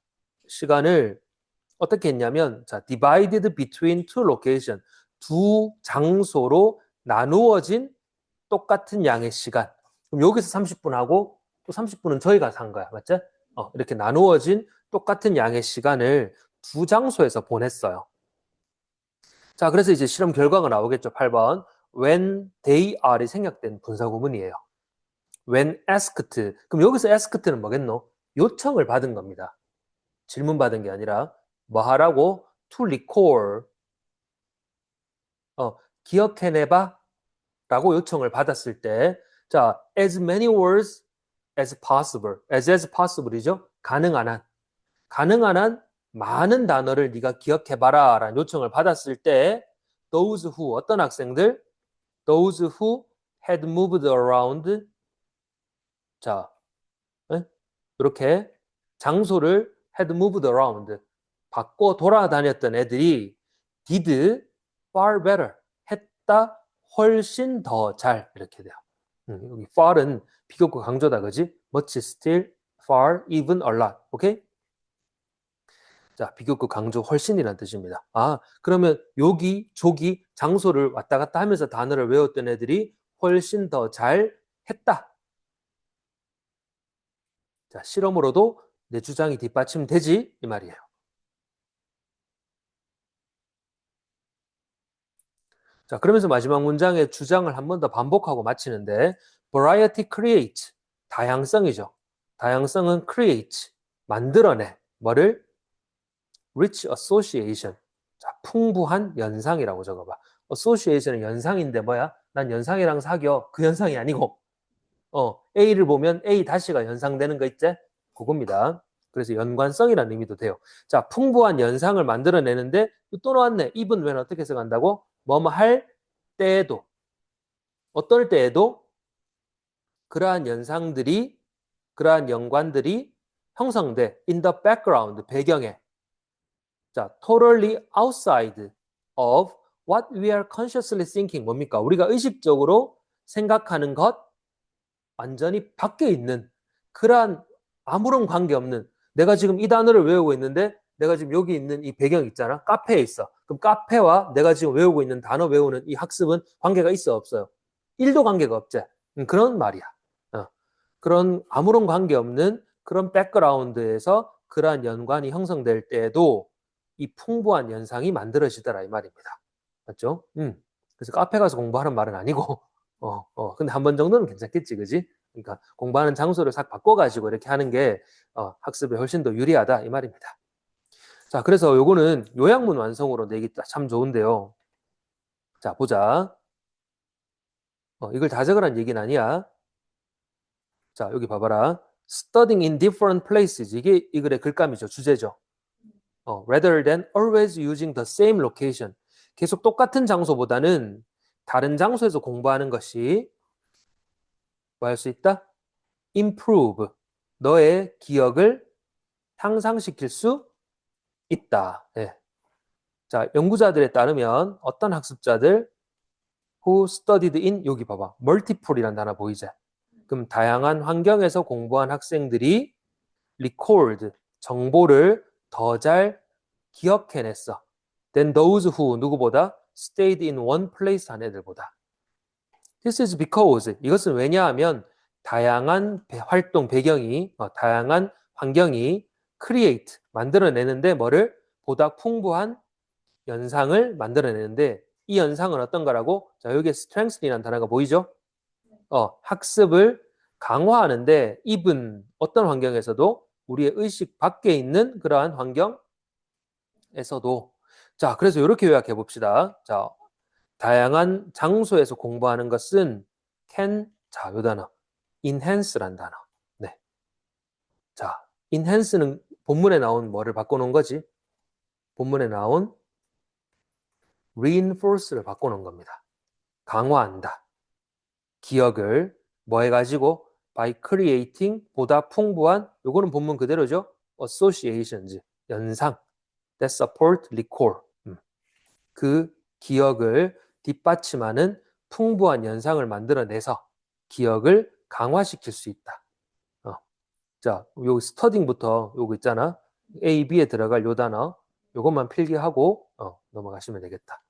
시간을 어떻게 했냐면, 자, divided between two location. 두 장소로 나누어진 똑같은 양의 시간. 그럼 여기서 30분 하고 또 30분은 저희가 산 거야. 맞죠? 이렇게 나누어진 똑같은 양의 시간을 두 장소에서 보냈어요. 자, 그래서 이제 실험 결과가 나오겠죠. 8번. When they are이 생략된 분사구문이에요. When asked. 그럼 여기서 asked는 뭐겠노? 요청을 받은 겁니다. 질문 받은 게 아니라 뭐 하라고? To recall. 기억해내봐 라고 요청을 받았을 때 자, as many words as possible. as possible이죠. 가능한 한 많은 단어를 네가 기억해봐라 라는 요청을 받았을 때 those who 어떤 학생들? those who had moved around 자, 이렇게 장소를 had moved around 바꿔 돌아다녔던 애들이 did far better 했다 훨씬 더 잘 이렇게 돼요. 여기 far은 비교과 강조다 그지? much, still, far, even, a lot. 오케이? 자, 비교급 강조 훨씬이라는 뜻입니다. 아, 그러면 여기, 저기 장소를 왔다 갔다 하면서 단어를 외웠던 애들이 훨씬 더 잘 했다. 자, 실험으로도 내 주장이 뒷받침되지 이 말이에요. 자, 그러면서 마지막 문장의 주장을 한 번 더 반복하고 마치는데 variety create 다양성이죠. 다양성은 create 만들어내 뭐를 rich association 자, 풍부한 연상이라고 적어봐. association은 연상인데 뭐야? 난 연상이랑 사겨. 그 연상이 아니고 A를 보면 A 다시가 연상되는 거 있지? 그겁니다. 그래서 연관성이라는 의미도 돼요. 자, 풍부한 연상을 만들어내는데 또 나왔네. even when 어떻게 해석한다고? 뭐뭐 할 때에도 어떨 때에도 그러한 연상들이 그러한 연관들이 형성돼 in the background 배경에 자, totally outside of what we are consciously thinking 뭡니까? 우리가 의식적으로 생각하는 것 완전히 밖에 있는 그러한 아무런 관계없는 내가 지금 이 단어를 외우고 있는데 내가 지금 여기 있는 이 배경 있잖아. 카페에 있어. 그럼 카페와 내가 지금 외우고 있는 단어 외우는 이 학습은 관계가 있어 없어요? 1도 관계가 없지. 그런 말이야. 그런 아무런 관계없는 그런 백그라운드에서 그러한 연관이 형성될 때에도 이 풍부한 연상이 만들어지더라 이 말입니다. 맞죠? 그래서 카페 가서 공부하는 말은 아니고 근데 한 번 정도는 괜찮겠지, 그지? 그러니까 공부하는 장소를 싹 바꿔가지고 이렇게 하는 게 학습에 훨씬 더 유리하다 이 말입니다. 자, 그래서 요거는 요약문 완성으로 내기 참 좋은데요. 자, 보자. 이걸 다 적으란 얘기는 아니야. 자, 여기 봐봐라. Studying in different places. 이게 이 글의 글감이죠. 주제죠. Rather than always using the same location. 계속 똑같은 장소보다는 다른 장소에서 공부하는 것이 뭐 할 수 있다? Improve. 너의 기억을 향상시킬 수 있다. 예. 자, 연구자들에 따르면 어떤 학습자들 who studied in 여기 봐봐. multiple이란 단어 보이지? 그럼 다양한 환경에서 공부한 학생들이 recalled 정보를 더 잘 기억해냈어. than those who 누구보다 stayed in one place 한 애들보다. This is because 이것은 왜냐하면 다양한 활동 배경이 다양한 환경이 create 만들어내는데 뭐를 보다 풍부한 연상을 만들어내는데 이 연상은 어떤 거라고? 자, 여기에 strengthen이라는 단어가 보이죠? 학습을 강화하는데 even 어떤 환경에서도 우리의 의식 밖에 있는 그러한 환경에서도 자, 그래서 이렇게 요약해 봅시다. 자, 다양한 장소에서 공부하는 것은 can 자, 요 단어 enhance란 단어. 네. 자, enhance는 본문에 나온 뭐를 바꿔놓은 거지? 본문에 나온 reinforce를 바꿔놓은 겁니다. 강화한다. 기억을 뭐 해가지고 by creating 보다 풍부한 요거는 본문 그대로죠. associations 연상 that support recall 그 기억을 뒷받침하는 풍부한 연상을 만들어내서 기억을 강화시킬 수 있다. 자, 요 스터딩부터 요거 있잖아. A, B에 들어갈 요 단어 요것만 필기하고 넘어가시면 되겠다.